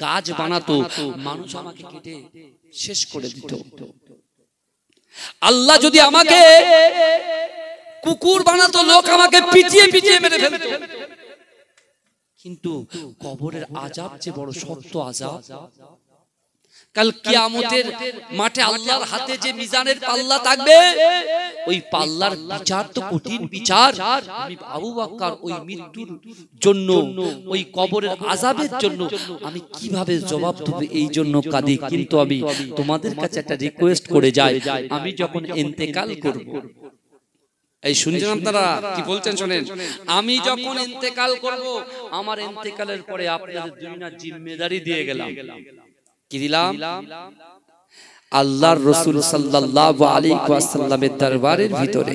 গাছ বানাতো, মানুষ আমাকে কেটে শেষ করে দিত। আল্লাহ যদি আমাকে কুকুর বানাতো, লোক আমাকে পিটিয়ে পিটিয়ে মেরে ফেলতো। কিন্তু কবরের আযাব যে বড় শক্ত আযাব। কাল কিয়ামতের মাঠে আল্লাহর হাতে যে মিজানের পাল্লা থাকবে, ওই পাল্লার বিচার তো কঠিন বিচার। আমি আবু বকর ওই মৃত্যুর জন্য, ওই কবরের আযাবের জন্য আমি কিভাবে জবাব দেব, এই জন্য কাঁদি। কিন্তু আমি তোমাদের কাছে একটা রিকোয়েস্ট করে যাই, আমি যখন ইন্তেকাল করব, এই শুনছেন আপনারা কি বলছেন শোনেন, আমি যখন ইন্তেকাল করব, আমার ইন্তেকালের পরে আপনাদের দুনিয়ার জিম্মেদারি দিয়ে গেলাম। কি দিলাম? আল্লাহর রাসূল সাল্লাল্লাহু আলাইহি ওয়াসাল্লামের দরবারের ভিতরে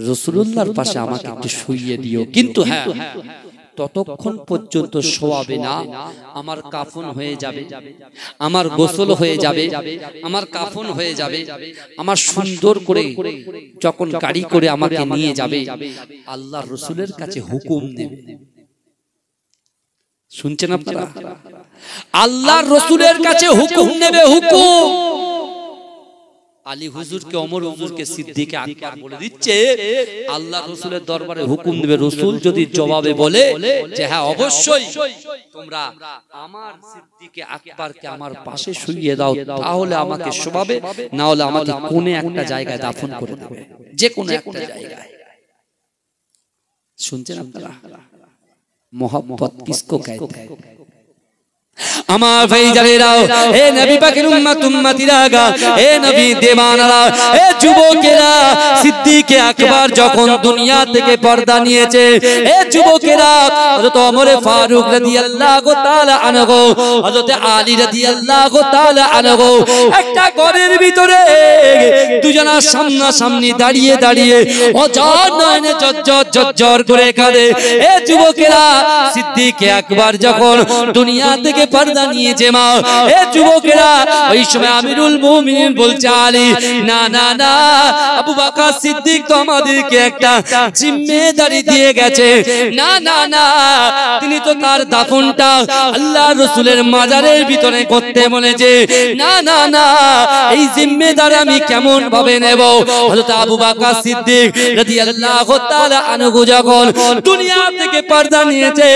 রাসূলুল্লাহর পাশে আমাকে একটু শুইয়ে দিও। কিন্তু হ্যাঁ, ততক্ষণ পর্যন্ত শোয়াবে না। আমার কাফন হয়ে যাবে, আমার গোসল হয়ে যাবে, আমার কাফন হয়ে যাবে, আমার সুন্দর করে যখন গাড়ি করে আমাকে নিয়ে যাবে, আল্লাহর রাসূলের কাছে হুকুম নেবে। শুনছেন আপনারা? আল্লাহর রাসূলের কাছে হুকুম নেবে, হুকুম। আলী হুজুরকে, ওমর হুজুরকে সিদ্দিক আকবর বলে দিচ্ছে, আল্লাহর রাসূলের দরবারে হুকুম দেবে। রাসূল যদি জবাবে বলে যে হ্যাঁ অবশ্যই তোমরা আমার সিদ্দিক আকবরকে আমার পাশে শুইয়ে দাও, তাহলে আমাকে শোভাবে, না হলে আমাকে কোনে একটা জায়গায় দাফন করে দেবে, যে কোনো একটা জায়গায়। শুনছেন আপনারা? मोहब्बत किसको कहते हैं? আমার ভাইজানেরা, হে নবী পাকের উম্মত উম্মতিরা, হে নবী দেওয়ানারা, হে যুবকেরা, সিদ্দিক আকবর যখন দুনিয়া থেকে পর্দা নিয়েছে, হে যুবকেরা, হযরত ওমর ফারুক রাদিয়াল্লাহু তাআলা আনহু, হযরত আলী রাদিয়াল্লাহু তাআলা আনহু একটা ঘরের ভিতরে দুজনা সামনাসামনি দাঁড়িয়ে দাঁড়িয়ে অজার নয়নে ঝরঝর করে কাঁদে। হে যুবকেরা, সিদ্দিক আকবর যখন দুনিয়া থেকে পর্দা নিয়েছে মা, এ যুবকেরা, ওই সময় আমিরুল মুমিনিন বলছে আলী, না না না, আবু বকর সিদ্দিক তো আমাদেরকে একটা জিম্মেদারি দিয়ে গেছে, না না না, তিনি তো তার দাফনটা আল্লাহর রাসূলের মাজারের ভিতরে করতে বলেছে, না না না, এই জিম্মেদারি আমি কেমন ভাবে নেব? হযরত আবু বকর সিদ্দিক রাদিয়াল্লাহু তাআলা আনহু যখন দুনিয়া থেকে পর্দা নিয়েছে,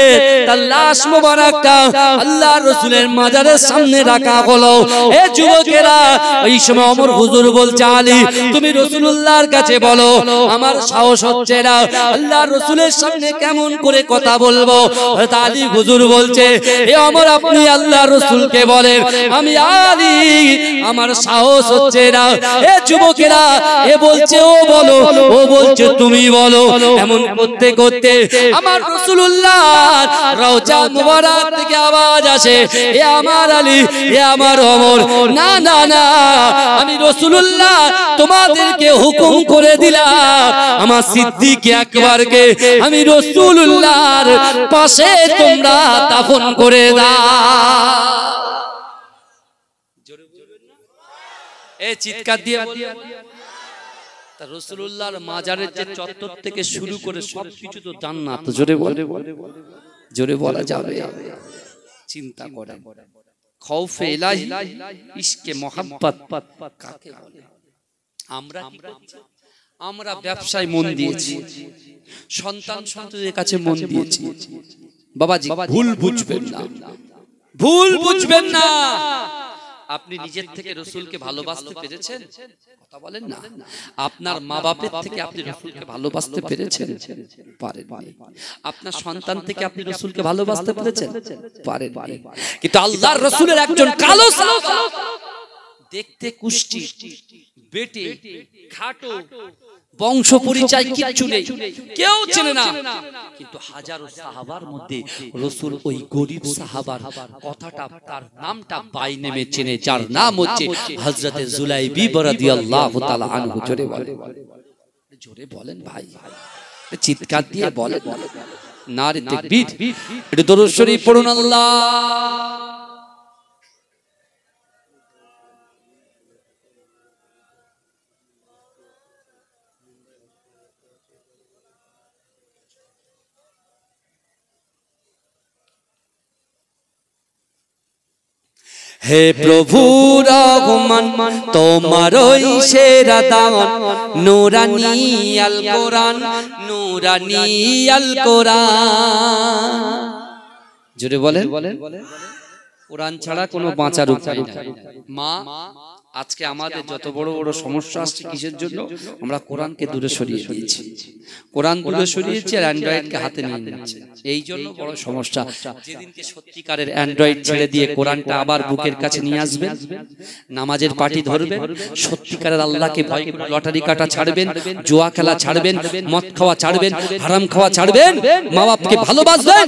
তার লাশ মোবারকটা আল্লাহর রাসূলের মাজারের সামনে রাখা হলো। এ যুবকেরা, এই সময় ওমর হুজুর বলছে আলী, তুমি রাসূলুল্লাহর কাছে বলো, আমার সাহস হচ্ছে না, আল্লাহর রাসূলের সামনে কেমন করে কথা বলবো? হযরত আলী হুজুর বলছে, এ ওমর, আপনি আল্লাহর রাসূলকে বলেন, আমি আলী, আমার সাহস হচ্ছে না। এ যুবকেরা, এ বলছে ও বলো, ও বলছে তুমি বলো। এমন করতে করতে আমার রাসূলুল্লাহর রওজা মুবারক থেকে আওয়াজ আসে, এ আমার আলী, এ আমার ওমর, না না না, আমি রাসূলুল্লাহ তোমাদেরকে হুকুম করে দিলাম, আমার সিদ্দিক আকবরকে আমি রাসূলুল্লাহর পাশে তোমরা দাফন করে দাও। এই চিৎকার দিয়ে তা রাসূলুল্লাহর মাজারের যে চত্বর থেকে শুরু করে সবকিছু তো জান্নাত। জোরে বলে, জোরে বলা যাবে। চিন্তা করেন, খৌফে ইলাহি, ইশকে মোহাব্বত কাকে বলে? আমরা কি করছি? আমরা ব্যবসায় মন দিয়েছি, সন্তান সন্ততির কাছে মন দিয়েছি। বাবাজি ভুল বুঝবেন না, ভুল বুঝবেন না। আপনি নিজের থেকে রাসূলকে ভালোবাসতে পেরেছেন? কথা বলেন না। আপনার মা বাপের থেকে আপনি রাসূলকে ভালোবাসতে পেরেছেন? পারেননি। আপনার সন্তান থেকে আপনি রাসূলকে ভালোবাসতে পেরেছেন? পারেননি। কিন্তু আল্লাহর রাসূলের একজন কালো সাহাবা, দেখতে কুষ্টি, বেটে, খাটো, বংশ পরিচয় কিচ্ছু নেই, কেউ চেনে না, কিন্তু হাজারো সাহাবার মধ্যে রাসূল ওই গরীব সাহাবার কথাটা, তার নামটা বাই নেমে চেনে, যার নাম হচ্ছে হযরতে জুলাইবি রাদিয়াল্লাহু তাআলা আনহু। জোরে বলেন, জোরে বলেন ভাই, চিৎকার দিয়ে বলেন নারে তাকবীর। একটু দরুদ শরীফ পড়ুন। আল্লাহ হে প্রভু রহমান, তোমারই সেরা দান, নূরানী আল কোরআন, নূরানী আল কোরআন। জোরে বলেন, কোরআন ছাড়া কোনো বাঁচার উপায় নাই। মা, আজকে আমাদের যত বড় বড় সমস্যা আসছে কিসের জন্য? আমরা কোরআনকে দূরে সরিয়ে দিয়েছি, কোরআন দূরে সরিয়েছি আর অ্যান্ড্রয়েডকে হাতে নিয়ে নিয়েছি, এই জন্য বড় সমস্যা। যেদিনকে সত্যিকারের অ্যান্ড্রয়েড ছেড়ে দিয়ে কোরআনটা আবার বুকের কাছে নিয়ে আসবেন, নামাজের পাটি ধরবেন, সত্যিকারের আল্লাহকে ভয় করে লটারি কাটা ছাড়বেন, জুয়া খেলা ছাড়বেন, মদ খাওয়া ছাড়বেন, হারাম খাওয়া ছাড়বেন, মা বাপকে ভালোবাসবেন,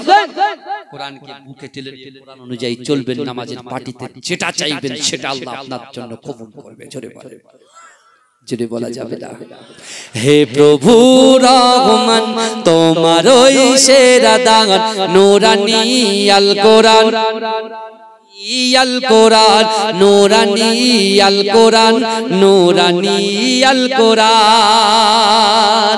কোরআনকে বুকে টেনে কোরআন অনুযায়ী চলবেন, নামাজের পাটিতে যেটা চাইবেন সেটা আল্লাহ আপনার জন্য কবুল করবে। জোরে বলে, জোরে বলা যাবে না। হে প্রভু রহমান, তোমারই সেরা দান, নূরানী আল কোরআন, আল কোরআন, নূরানী আল কোরআন, নূরানী আল কোরআন।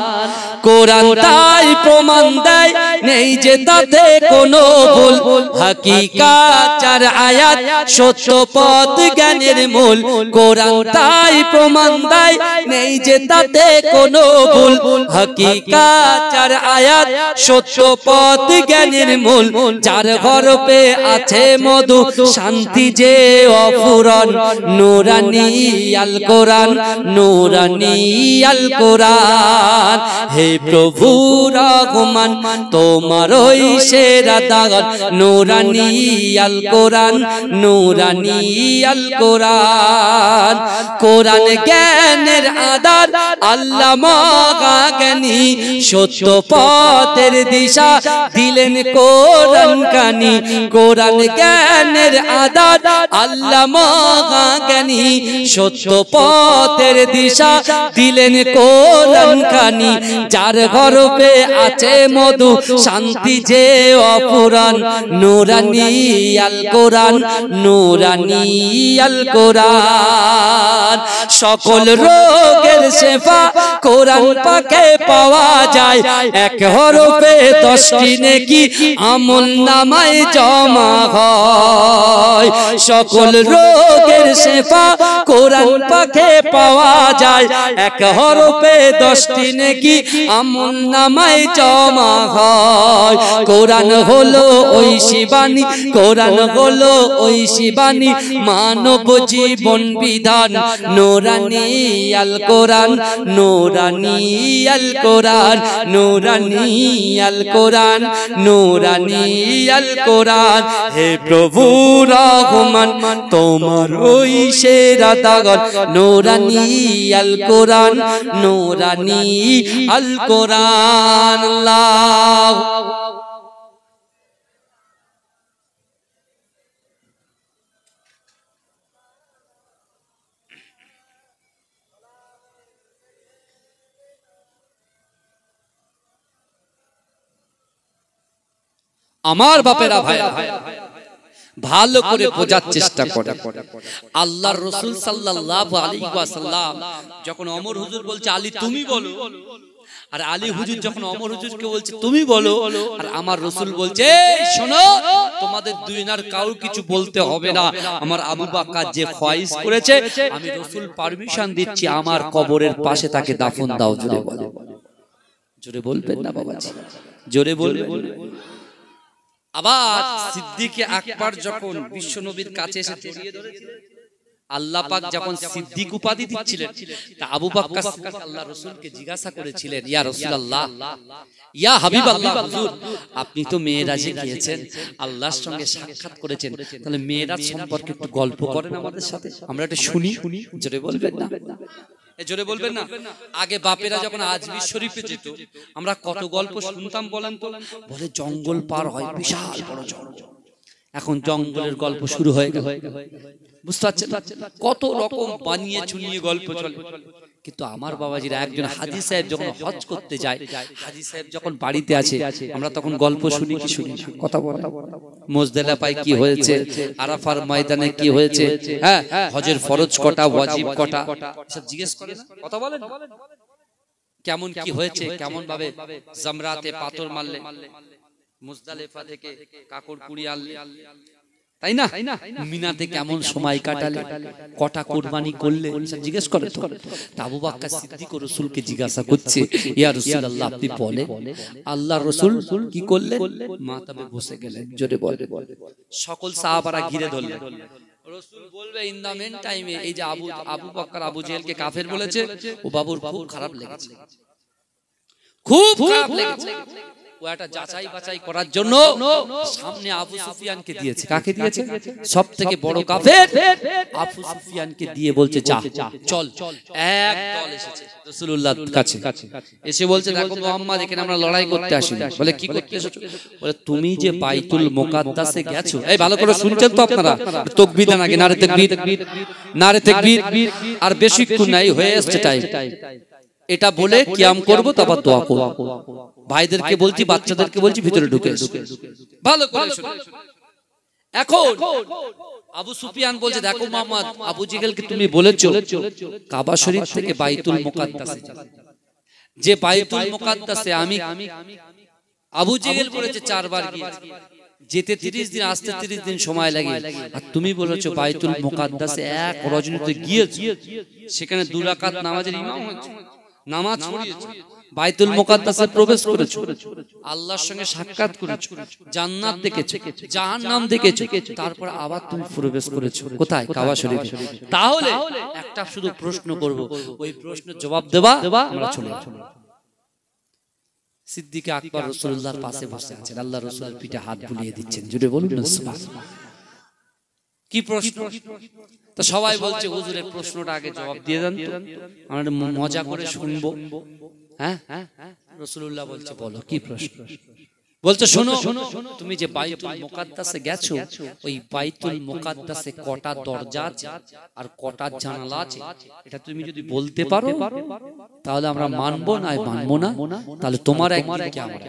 কোরআন তাই প্রমাণ দেয় নেই যে তাতে কোনো ভুল, হাকিকাত চার আয়াত, সত্য পথ জ্ঞানের মূল। কোরআন তাই প্রমাণ দেয় নেই যে তাতে কোনো ভুল, হাকিকাত চার আয়াত, সত্য পথ জ্ঞানের মূল। যার গর্ভে আছে মধু, শান্তি যে অফুরন, নূরানী আল কোরআন, নূরানী আল কোরআন। হে প্রভু রহমান, তোমারই সেরা দান, নূরানী আল কোরআন, নূরানী আল কোরআন। কোরআন জ্ঞানের আধার, আল্লামা জ্ঞানী, সত্য পথের দিশা দিলেন কোরআন কানি। কোরআন জ্ঞানের আধার, আল্লামা জ্ঞানী, সত্য পথের দিশা দিলেন কোরআন কানি। যার গর্ভে আছে মধু, শান্তি যে অফুরান, নূরানী আল কোরআন, নূরানী আল কোরআন। সকল রোগের শেফা কোরআন পাকে পাওয়া যায়, এক হরফে 10টি নেকি আমল নামায় জমা হয়। সকল রোগের শেফা কোরআন পাকে পাওয়া যায়, এক হরফে 10টি নেকি আমল নামায় জমা হয়। কোরআন হলো ওই শিবানী, কোরআন হলো ওই শিবানী, মানব জীবন বিধান, নূরানী আল কোরআন, নূরানী আল কোরআন, নূরানী আল কোরআন, নূরানী আল কোরআন। হে প্রভু রহমান, তোমার ওই সেরা দান, নূরানী আল কোরআন, নূরানী আল কোরআন। আল্লাহ আমার বাপেরা ভাইরা, ভালো করে বোঝার চেষ্টা করে। আল্লাহর রাসূল সাল্লাল্লাহু আলাইহি ওয়াসাল্লাম যখন ওমর হুজুর বলছে আলী তুমি বলো, আর আলী হুজুর যখন ওমর হুজুরকে বলছে তুমি বলো, আর আমার রাসূল বলছে শোনো তোমাদের দুইনার কাউর কিছু বলতে হবে না, আমার আবু বকর যে ফয়েজ করেছে আমি রাসূল পারমিশন দিচ্ছি আমার কবরের পাশে তাকে দাফন দাও। জোরে বলো, জোরে বলবেন না বাবাজি, জোরে বলবেন। আবার সিদ্দিক আকবর যখন বিশ্ব নবীর কাছে এসে জড়িয়ে ধরেছিলেন, আল্লাহ পাক যখন সিদ্দিক উপাধি দিচ্ছিলেন, তা আবু বকর সিদ্দিক আল্লাহর রাসূলকে জিজ্ঞাসা করেছিলেন ইয়া রাসূলুল্লাহ, ইয়া হাবিবাল্লাহ হুজুর আপনি তো মেরাজে গিয়েছেন, আল্লাহর সঙ্গে সাক্ষাৎ করেছেন, তাহলে মেরাজ সম্পর্কে একটু গল্প করেন আমাদের সাথে, আমরা একটু শুনি। জোরে বলবেন না, জোরে বলবেন না। আগে বাপেরা যখন আজমির শরীফে যেত আমরা কত গল্প শুনতাম বলেন তো, বলে জঙ্গল পার হয়, বিশাল বড় জঙ্গল, এখন জঙ্গলের গল্প শুরু হয়ে গেল, বুঝতে পারছেন কত রকম বানিয়ে চুনিয়ে গল্প চলে। কিন্তু আমার বাবাজিরা একজন হাজী সাহেব যখন হজ করতে যায়, হাজী সাহেব যখন বাড়িতে আছে আমরা তখন গল্প শুনি কি শুনি না? কথা বলে মুজদালিফায় কি হয়েছে, আরাফার ময়দানে কি হয়েছে, হ্যাঁ হজের ফরজ কটা, ওয়াজিব কটা, সব জিজ্ঞেস করে, কথা বলেন কেমন কি হয়েছে, কেমন ভাবে জামরাতে পাথর মারলে, মুজদালিফা থেকে কাকড় কুড়িয়ে আনলে, তাই না, মিনাতে কেমন সময় কাটালে, কটা কুরবানি করলে, সব জিজ্ঞেস করে। তো আবু বকর সিদ্দিক রাসূলকে জিজ্ঞাসা করছে ইয়া রাসূলুল্লাহ আপনি বলেন আল্লাহর রাসূল কি করলেন? মাতাবে বসে গেলেন। জোরে বলে, সকল সাহাবারা ঘিরে ধরলেন। রাসূল বলবে ইন দা মেন টাইমে এই যে আবু বকর আবু জেহেলকে কাফের বলেছে, ও বাবুর খুব খারাপ লেগেছে, খুব খারাপ লেগেছে। ও একটা যাচাই বাছাই করার জন্য সামনে আবু সুফিয়ানকে দিয়েছে। কাকে দিয়েছে? সবথেকে বড় কাফের আবু সুফিয়ানকে দিয়ে বলছে যা চল। এক দল এসেছে রাসূলুল্লাহর কাছে, এসে বলছে দেখো মুহাম্মদ এখানে আমরা লড়াই করতে আসিনি। বলে কি করতে এসেছো? বলে তুমি যে বাইতুল মুকাদ্দাসে গেছো, এই ভালো করে শুনছেন তো আপনারা, তাকবীর দেন আগে, নারে তাকবীর, নারে তাকবীর। আর বেশিক্ষণ নাই, হয়ে আসছে টাইম, এটা বলে কিয়াম করব তারপর দোয়া করব। ভাইদেরকে বলছি, বাচ্চাদেরকে বলছি, ভিতরে ঢুকে ভালো করে শুনুন। এখন আবু সুফিয়ান বলছে দেখো মুহাম্মদ, আবু জেহেলকে তুমি বলেছো কাবা শরীফ থেকে বাইতুল মুকাদ্দাসে যাবে, যে বাইতুল মুকাদ্দাসে আমি আবু জেহেল বলেছে 4 বার গিয়েছি, যেতে 30 দিন আসতে 30 দিন সময় লাগে, আর তুমি বলেছো বাইতুল মুকাদ্দাসে এক রজনীতে গিয়েছো, সেখানে 2 রাকাত নামাজের ইমাম হয়েছে, নামাজ পড়িয়েছো, বাইতুল মুকাদ্দাসে প্রবেশ করেছো, আল্লাহর সঙ্গে সাক্ষাৎ করেছো, জান্নাত দেখেছো, জাহান্নাম দেখেছো, তারপর আবার তুমি প্রবেশ করেছো কোথায়? কাবা শরীফে। তাহলে একটা শুধু প্রশ্ন করব, ওই প্রশ্নের জবাব দেবা, আমরা চলে যাব। সিদ্দিক আকবর রাসূলুল্লাহর পাশে বসে আছেন, আল্লাহর রাসূলের পিঠে হাত বুলিয়ে দিচ্ছেন। জোরে বলুন না সুবহানাল্লাহ। কি প্রশ্ন? তো সবাই বলছে হুজুরের প্রশ্নটা আগে জবাব দিয়ে দেন তো, আমরা মজা করে শুনবো। হ্যাঁ, রাসূলুল্লাহ বলছে বলো কি প্রশ্ন? বলছে শোনো, তুমি যে বাইতুল মুকাদ্দাসে গেছো, ওই বাইতুল মুকাদ্দাসে কটা দরজা আছে আর কটা জানালা আছে, এটা তুমি যদি বলতে পারো তাহলে আমরা মানবো, না মানবো না, তাহলে তোমার একদিকে আমার।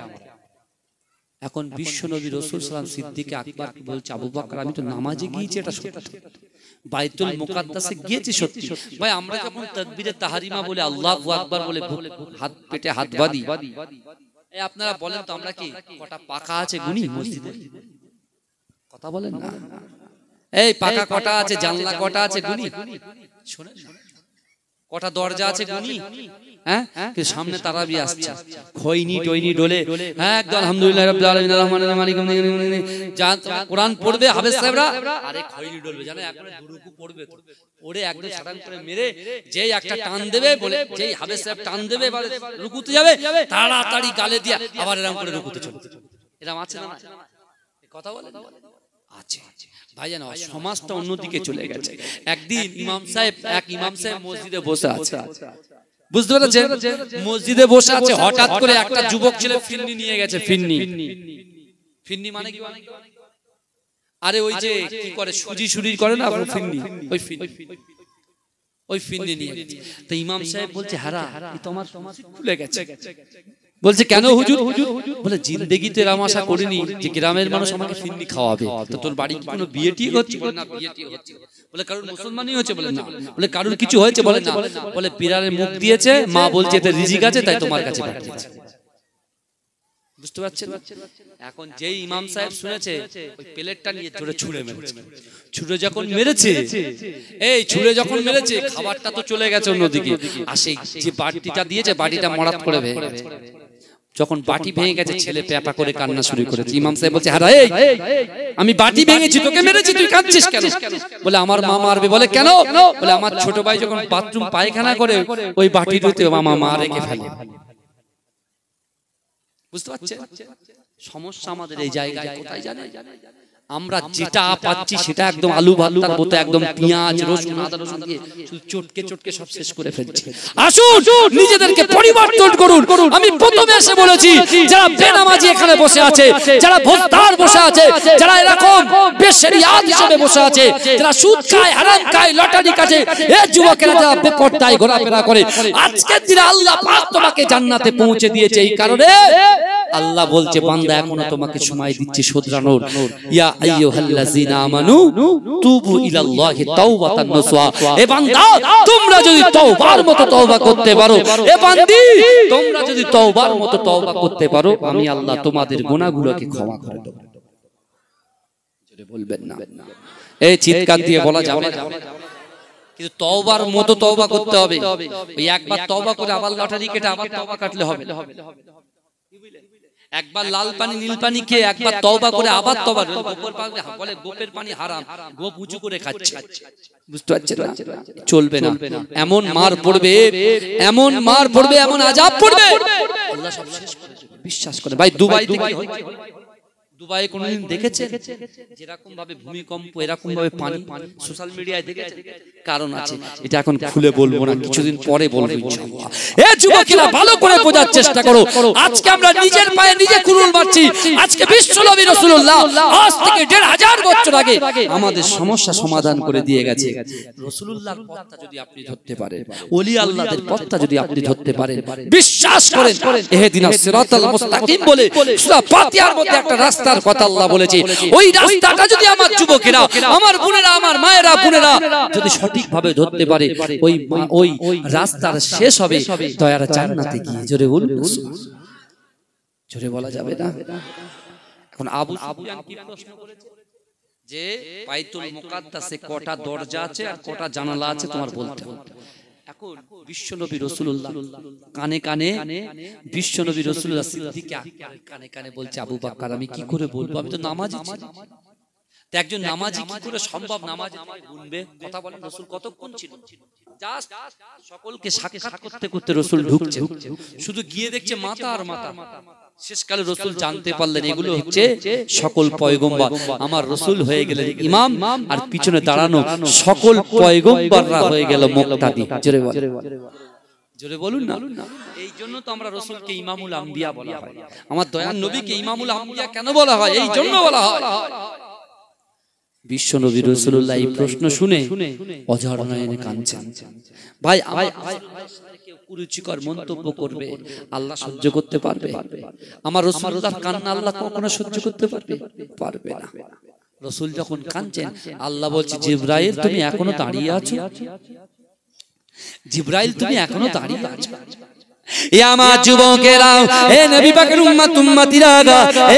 এখন বিশ্ব নবী রাসূল সাল্লাল্লাহু আলাইহি ওয়াসাল্লাম সিদ্দিক আকবরকে বলছে আবু বকর আমি তো নামাজে গিয়েছি, এটা সত্যি, বাইতুল মুকাদ্দাসে গিয়েছি সত্যি। ভাই আমরা যখন তাকবীরে তাহরিমা বলে আল্লাহু আকবার বলে হাত পেটে হাত বাঁধি, এই আপনারা বলেন তো আমরা কি কটা পাকা আছে গুনি মসজিদে? কথা বলেন না, এই পাকা কটা আছে, জানলা কটা আছে গুনি? শুনেন কটা দরজা আছে গুনি? হ্যাঁ, কিন্তু সামনে তারাবি আসছে, খৈনি টইনি ডলে, হ্যাঁ একদম আলহামদুলিল্লাহ রাব্বিল আলামিন আররহমানির রহিম মালিকিল ইয়াউমিদ্দিন, জান কোরআন পড়বে হাফেজ সাহেবরা, আরে খৈনি ডলবে, জানো এখন দুরুকু পড়বে তো ওরে একদম সাটান করে মেরে যেই একটা টান দেবে, বলে যেই হাফেজ সাহেব টান দেবে এবারে রুকুতে যাবে, তাড়াতাড়ি গালে দিয়ে আবার এরকম করে রুকুতে চলে। এরকম আছে না? কথা বলেন আছে ভাইজান। সমাজটা অন্যদিকে চলে গেছে। একদিন এক ইমাম সাহেব মসজিদে বসে আছে, বুঝতে পেরেছেন? মসজিদে বসে আছে, হঠাৎ করে একটা যুবক ছেলে ফিন্নি নিয়ে গেছে। ফিন্নি মানে কি? আরে ওই যে কি করে সুজি সুরি করে না ফিন্নি, ওই ফিন্নি নিয়ে গেছে। তো ইমাম সাহেব বলছে হারা তো আমার খুলে গেছে, বলছে কেন হুজুর? বলে জিন্দেগিতে এরকম আশা করিনি যে গ্রামের মানুষ আমাকে ফিরনি খাওয়াবে। তো তোর বাড়ি কি কোনো বিয়ে টিয়ে হচ্ছে? বলে না, বিয়ে টিয়ে হচ্ছে। বলে কারোর মুসলমানই হচ্ছে? বলে না। বলে কারোর কিছু হয়েছে? বলে না। বলে বিড়ালের মুখ দিয়েছে, মা বলছে এতে রিজিক আছে তাই তোমার কাছে পাঠিয়েছে। বুঝতে পারছেন? এখন যেই ইমাম সাহেব শুনেছে ওই প্লেটটা নিয়ে জোরে ছুঁড়ে মেরেছে। ছুঁড়ে যখন মেরেছে, এই ছুঁড়ে যখন মেরেছে খাবারটা তো চলে গেছে অন্যদিকে, আর সেই যে বাটিটা দিয়েছে বাটিটা মরাত করে ভেঙে গেছে। যখন বাটি ভেঙে গেছে ছেলে প্যাপা করে কান্না শুরু করেছে। ইমাম সাহেব বলছে হারা এই আমি বাটি ভেঙেছি তোকে মেরেছি তুই কাঁদছিস কেন? বলে আমার মা মারবে। বলে কেন? বলে আমার ছোট ভাই যখন বাথরুম পায়খানা করে ওই বাটিতে মামা মা রেখে ফেলে। বুঝতে পারছেন সমস্যা আমাদের এই জায়গায় কোথায় জানেন? আমরা যেটা পাচ্ছি সেটা একদম আলু ভাতার মতো একদম পেঁয়াজ রসুন আদা রসুন দিয়ে চটকে চটকে সব শেষ করে ফেলছি। আসুন নিজেদেরকে পরিবর্তন করুন। আমি প্রথমে এসে বলেছি যারা বেনামাজি এখানে বসে আছে, যারা ভোজদার বসে আছে, যারা এরকম বেশরিয়াত হিসেবে বসে আছে, যারা সুদ খায় হারাম খায় লটারি কাটে, এই যুবকেরা যারা বেপরদায় ঘোরাফেরা করে, আজকের দিনে আল্লাহ পাক তোমাকে জান্নাতে পৌঁছে দিয়েছে। এই কারণে আল্লাহ বলছে বান্দা এখনো তোমাকে সময় দিচ্ছি শুধরানোর। ইয়া আইয়ুহাল্লাযিনা আমানু তুবু ইলাল্লাহি তাওবাতান নাসুহা। এ বান্দা তোমরা যদি তওবার মতো তওবা করতে পারো, এ বান্দি তোমরা যদি তওবার মতো তওবা করতে পারো, আমি আল্লাহ তোমাদের গুনাহগুলোকে ক্ষমা করে দেব। জোরে বলবেন না? এই চিৎকার দিয়ে বলা যাবে না, কিন্তু তওবার মতো তওবা করতে হবে। ওই একবার তওবা করে আবার লটারি কেটে আবার তওবা কাটলে হবে না। একবার লাল পানি নীল পানি খেয়ে একবার তওবা করে আবার তওবা। বলে গোপের পানি হারাম, গোপ উঁচু করে খাচ্ছে। বুঝতে পারছেন না? চলবে না। এমন মার পড়বে, এমন মার পড়বে, এমন আযাব পড়বে আল্লাহ সব শেষ করে দেবে। বিশ্বাস করে ভাই। দুবাইতে কি হচ্ছে? দুবাইয়ে কোনদিন দেখেছেন যেরকম ভাবে ভূমিকম্প এরকম ভাবে পানি সোশ্যাল মিডিয়ায় দেখেছেন? কারণ আছে, এটা এখন খুলে বলবো না, কিছুদিন পরে বলবো ইনশাআল্লাহ। এই যুবকেরা ভালো করে বোঝার চেষ্টা করো। আজকে আমরা নিজের পায়ে নিজে কুড়ুল মারছি। আজকে বিশ্বনবী রাসূলুল্লাহ আজ থেকে ১৫০০ বছর আগে আমাদের সমস্যা সমাধান করে দিয়ে গেছে। রাসূলুল্লাহর পথটা যদি আপনি ধরতে পারেন, ওলি আল্লাহদের পথটা যদি আপনি ধরতে পারেন, বিশ্বাস করেন ইহদিনাস সিরাতাল মুস্তাকিম বলে সূরা ফাতিহার মধ্যে একটা রাস্তার কথা আল্লাহ বলেছে। ওই রাস্তাটা যদি আমার যুবকেরা, আমার বোনেরা, আমার মায়েরা বোনেরা যদি সঠিকভাবে ধরতে পারে, ওই রাস্তার শেষ হবে দয়ার জান্নাতে গিয়ে। জোরে বলুন, জোরে বলা যাবে না। এখন আবু সুফিয়ান কি প্রশ্ন করেছে যে বাইতুল মুকাদ্দাসে কটা দরজা আছে আর কটা জানালা আছে তোমার বলতে হবে। এখন বিশ্বনবী রাসূলুল্লাহ কানে কানে, বিশ্বনবী রাসূলুল্লাহ সিদ্দিক আকবর কানে কানে বলছে আবু বকর আমি কি করে বলবো, আমি তো নামাজি ছিলাম। তো একজন নামাজি কি করে সম্ভব নামাজি আমায় গুনবে? কথা বলেন, রাসূল কতক্ষণ ছিল? জাস্ট সকলকে সাক্ষাৎ করতে করতে রাসূল ঢুকছে, শুধু গিয়ে দেখছে মাথা আর মাথা। শেষকালে রাসূল জানতে পারলেন এগুলো হচ্ছে সকল পয়গম্বর। আমার রাসূল হয়ে গেলেন ইমাম, আর পিছনে দাঁড়ানো সকল পয়গম্বররা হয়ে গেল মুক্তাদি। জোরে বলুন, জোরে বলুন না। এই জন্য তো আমরা রাসূলকে ইমামুল আম্বিয়া বলা হয়। আমার দয়ার নবীকে ইমামুল আম্বিয়া কেন বলা হয়? এই জন্য বলা হয়। বিশ্বনবী রাসূলুল্লাহ এই প্রশ্ন শুনে অঝর নয়নে কাঁদছেন। ভাই আমার কেউ কুরুচিকর মন্তব্য করবে, আল্লাহ সহ্য করতে পারবে? আমার রাসূলুল্লাহর কান্না আল্লাহ কখনো সহ্য করতে পারবে? পারবে না। রাসূল যখন কাঁদছেন আল্লাহ বলছে জিবরাইল তুমি এখনো দাঁড়িয়ে আছো? জিবরাইল তুমি এখনো দাঁড়িয়ে আছো? এ আমার যুবকেরা, এ নবী পাকের উম্মত উম্মতিরা,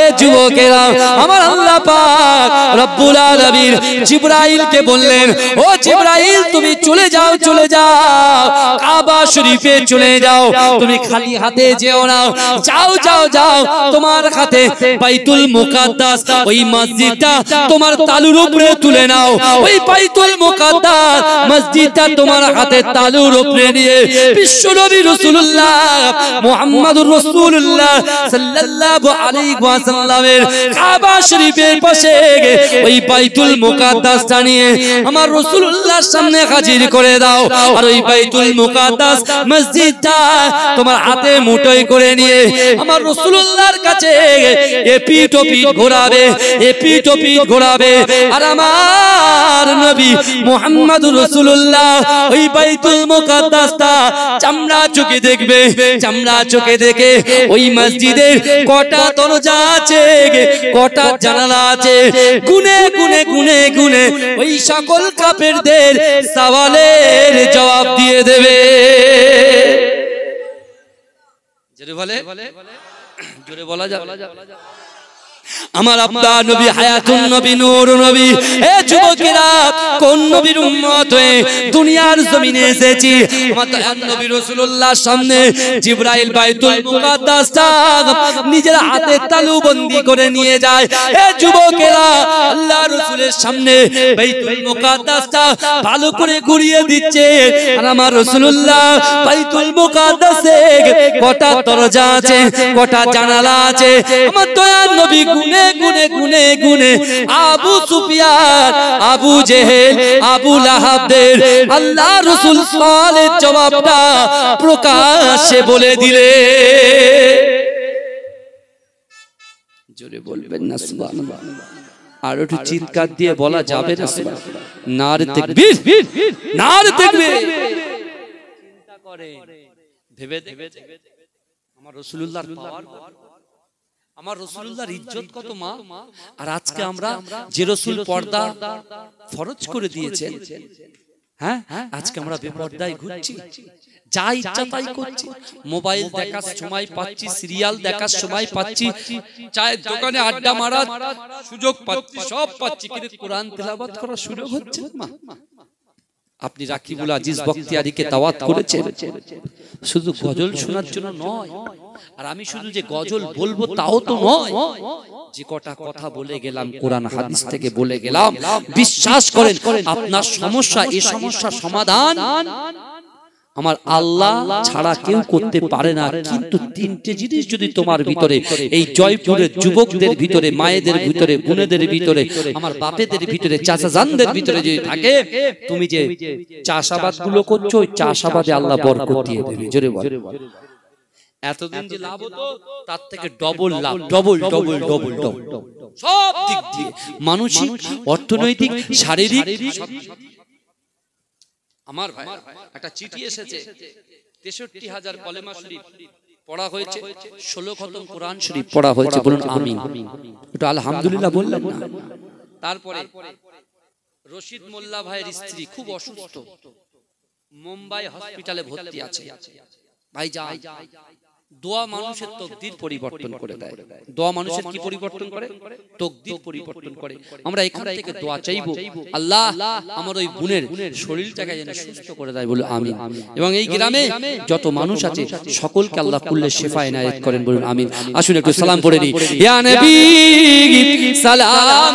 এ যুবকেরা, আমার আল্লাহ পাক রব্বুল আলামিন জিবরাইলকে বললেন ও জিবরাইল তুমি চলে যাও, চলে যাও কাবা শরীফে চলে যাও। তুমি খালি হাতে যেও না, যাও যাও যাও, তোমার হাতে বাইতুল মুকাদ্দাস ওই মসজিদটা তোমার তালুর উপরে তুলে নাও। ওই বাইতুল মুকাদ্দাস মসজিদটা তোমার হাতে তালুর উপরে নিয়ে বিশ্বনবী রাসূলুল্লাহ মুহাম্মাদুর রাসূলুল্লাহ সাল্লাল্লাহু আলাইহি ওয়াসাল্লামের কাবা শরীফের পাশে ওই বাইতুল মুকাদ্দাসটা নিয়ে আমার রাসূলুল্লাহর সামনে হাজির করে দাও। আর ওই বাইতুল মুকাদ্দাস মসজিদটা তোমার হাতে মুঠোয় করে নিয়ে আমার রাসূলুল্লাহর কাছে এপিঠ ওপিঠ ঘোরাবে, এপিঠ ওপিঠ ঘোরাবে। আর আমার নবী মুহাম্মাদুর রাসূলুল্লাহ ওই বাইতুল মুকাদ্দাসটা চামড়া চোখে দেখবে, চামড়া চোখে দেখে ওই মসজিদের কটা দরজা আছে, কটা জানালা আছে, গুনে গুনে গুনে গুনে ওই সকল কাফেরদের সওয়ালের জবাব দিয়ে দেবে। জোরে বলে, জোরে বলা যাবে। আমার আপনার নবী হায়াতুন নবী, নূর নবী। এ যুবকেরা, কোন নবীর উম্মত হয়ে দুনিয়ার জমিনে এসেছি? আমার দয়ার নবী রাসূলুল্লাহর সামনে জিবরাইল বাইতুল মুকাদ্দাসটা নিজের হাতে তালুবন্দি করে নিয়ে যায়। এ যুবকেরা, আল্লাহ রাসূলের সামনে বাইতুল মুকাদ্দাসটা ভালো করে ঘুরিয়ে দিচ্ছে। আর আমার রাসূলুল্লাহ বাইতুল মুকাদ্দাসে কটা দরজা আছে, কটা জানালা আছে, আমার দয়ার নবী গুনে গুনে গুনে গুনে আবু সুফিয়ান, আবু জেহেল, আবু লাহাবদের আল্লাহ রাসূল সালের জবাবটা প্রকাশ্যে বলে দিলে। জোরে বলবেন না সুবহানাল্লাহ? আর একটু চিৎকার দিয়ে বলা যাবে না সুবহানাল্লাহ? নারে তাকবীর, নারে তাকবীর। চিন্তা করে ভেবে দেখে আমার রাসূলুল্লাহর পাওয়ার, আমার রাসূলুল্লাহর ইজ্জত কত মা। আর আজকে আমরা যে রাসূল পর্দা ফরজ করে দিয়েছেন, হ্যাঁ, আজকে আমরা বেপরদায় ঘুরছি, যা ইচ্ছা তাই করছি, মোবাইল দেখার সময় পাচ্ছি, সিরিয়াল দেখার সময় পাচ্ছি, চায়ের দোকানে আড্ডা মারার সুযোগ পাচ্ছি, সব পাচ্ছি, কিন্তু কোরআন তেলাওয়াত করার সুযোগ হচ্ছে না। আপনি রাকিবুল আজিজ বখতিয়ারিকে দাওয়াত করেছেন শুধু গজল শোনার জন্য নয়, আর আমি শুধু যে গজল বলবো তাও তো নয়, যে কটা কথা বলে গেলাম কোরআন হাদিস থেকে বলে গেলাম, বিশ্বাস করেন আপনার সমস্যা, এই সমস্যার সমাধান আমার আল্লাহ ছাড়া কেউ করতে পারে না। কিন্তু তিনটে জিনিস যদি তোমার ভিতরে, এই জয়পুরের যুবকদের ভিতরে, মায়েদের ভিতরে, বোনেদের ভিতরে, আমার বাপেদের ভিতরে, চাচাজানদের ভিতরে যদি থাকে, তুমি যে চাষাবাদ গুলো করছো, ওই চাষাবাদে আল্লাহ বরকত দিয়ে দেবে। জোরে বল। এতদিন যে লাভ হতো তার থেকে ডবল লাভ, ডবল ডবল ডবল ডবল, সব দিক দিয়ে, মানসিক, অর্থনৈতিক, শারীরিক। আমার ভাই একটা চিঠি এসেছে, ৬৩,০০০ কলেমা শরীফ পড়া হয়েছে, ১৬ খতম কোরআন শরীফ পড়া হয়েছে। বলুন আমিন। একটু আলহামদুলিল্লাহ বললেন না? তারপরে রশিদ মোল্লা ভাইয়ের স্ত্রী খুব অসুস্থ, মুম্বাই হসপিটালে ভর্তি আছে। ভাই যা, দোয়া মানুষের তকদির পরিবর্তন করে দেয়। দোয়া মানুষের কি পরিবর্তন করে? তকদির পরিবর্তন করে। আমরা এখান থেকে দোয়া চাইবো, আল্লাহ আমার ওই বোনের শরীরটাকে যেন সুস্থ করে দেয়, বলুন আমিন। এবং এই গ্রামে যত মানুষ আছে সকলকে আল্লাহ কুল্লে শিফা ইনায়েত করেন, বলুন আমিন। আসুন একটু সালাম পড়ে নিই। ইয়া নবী সালাম।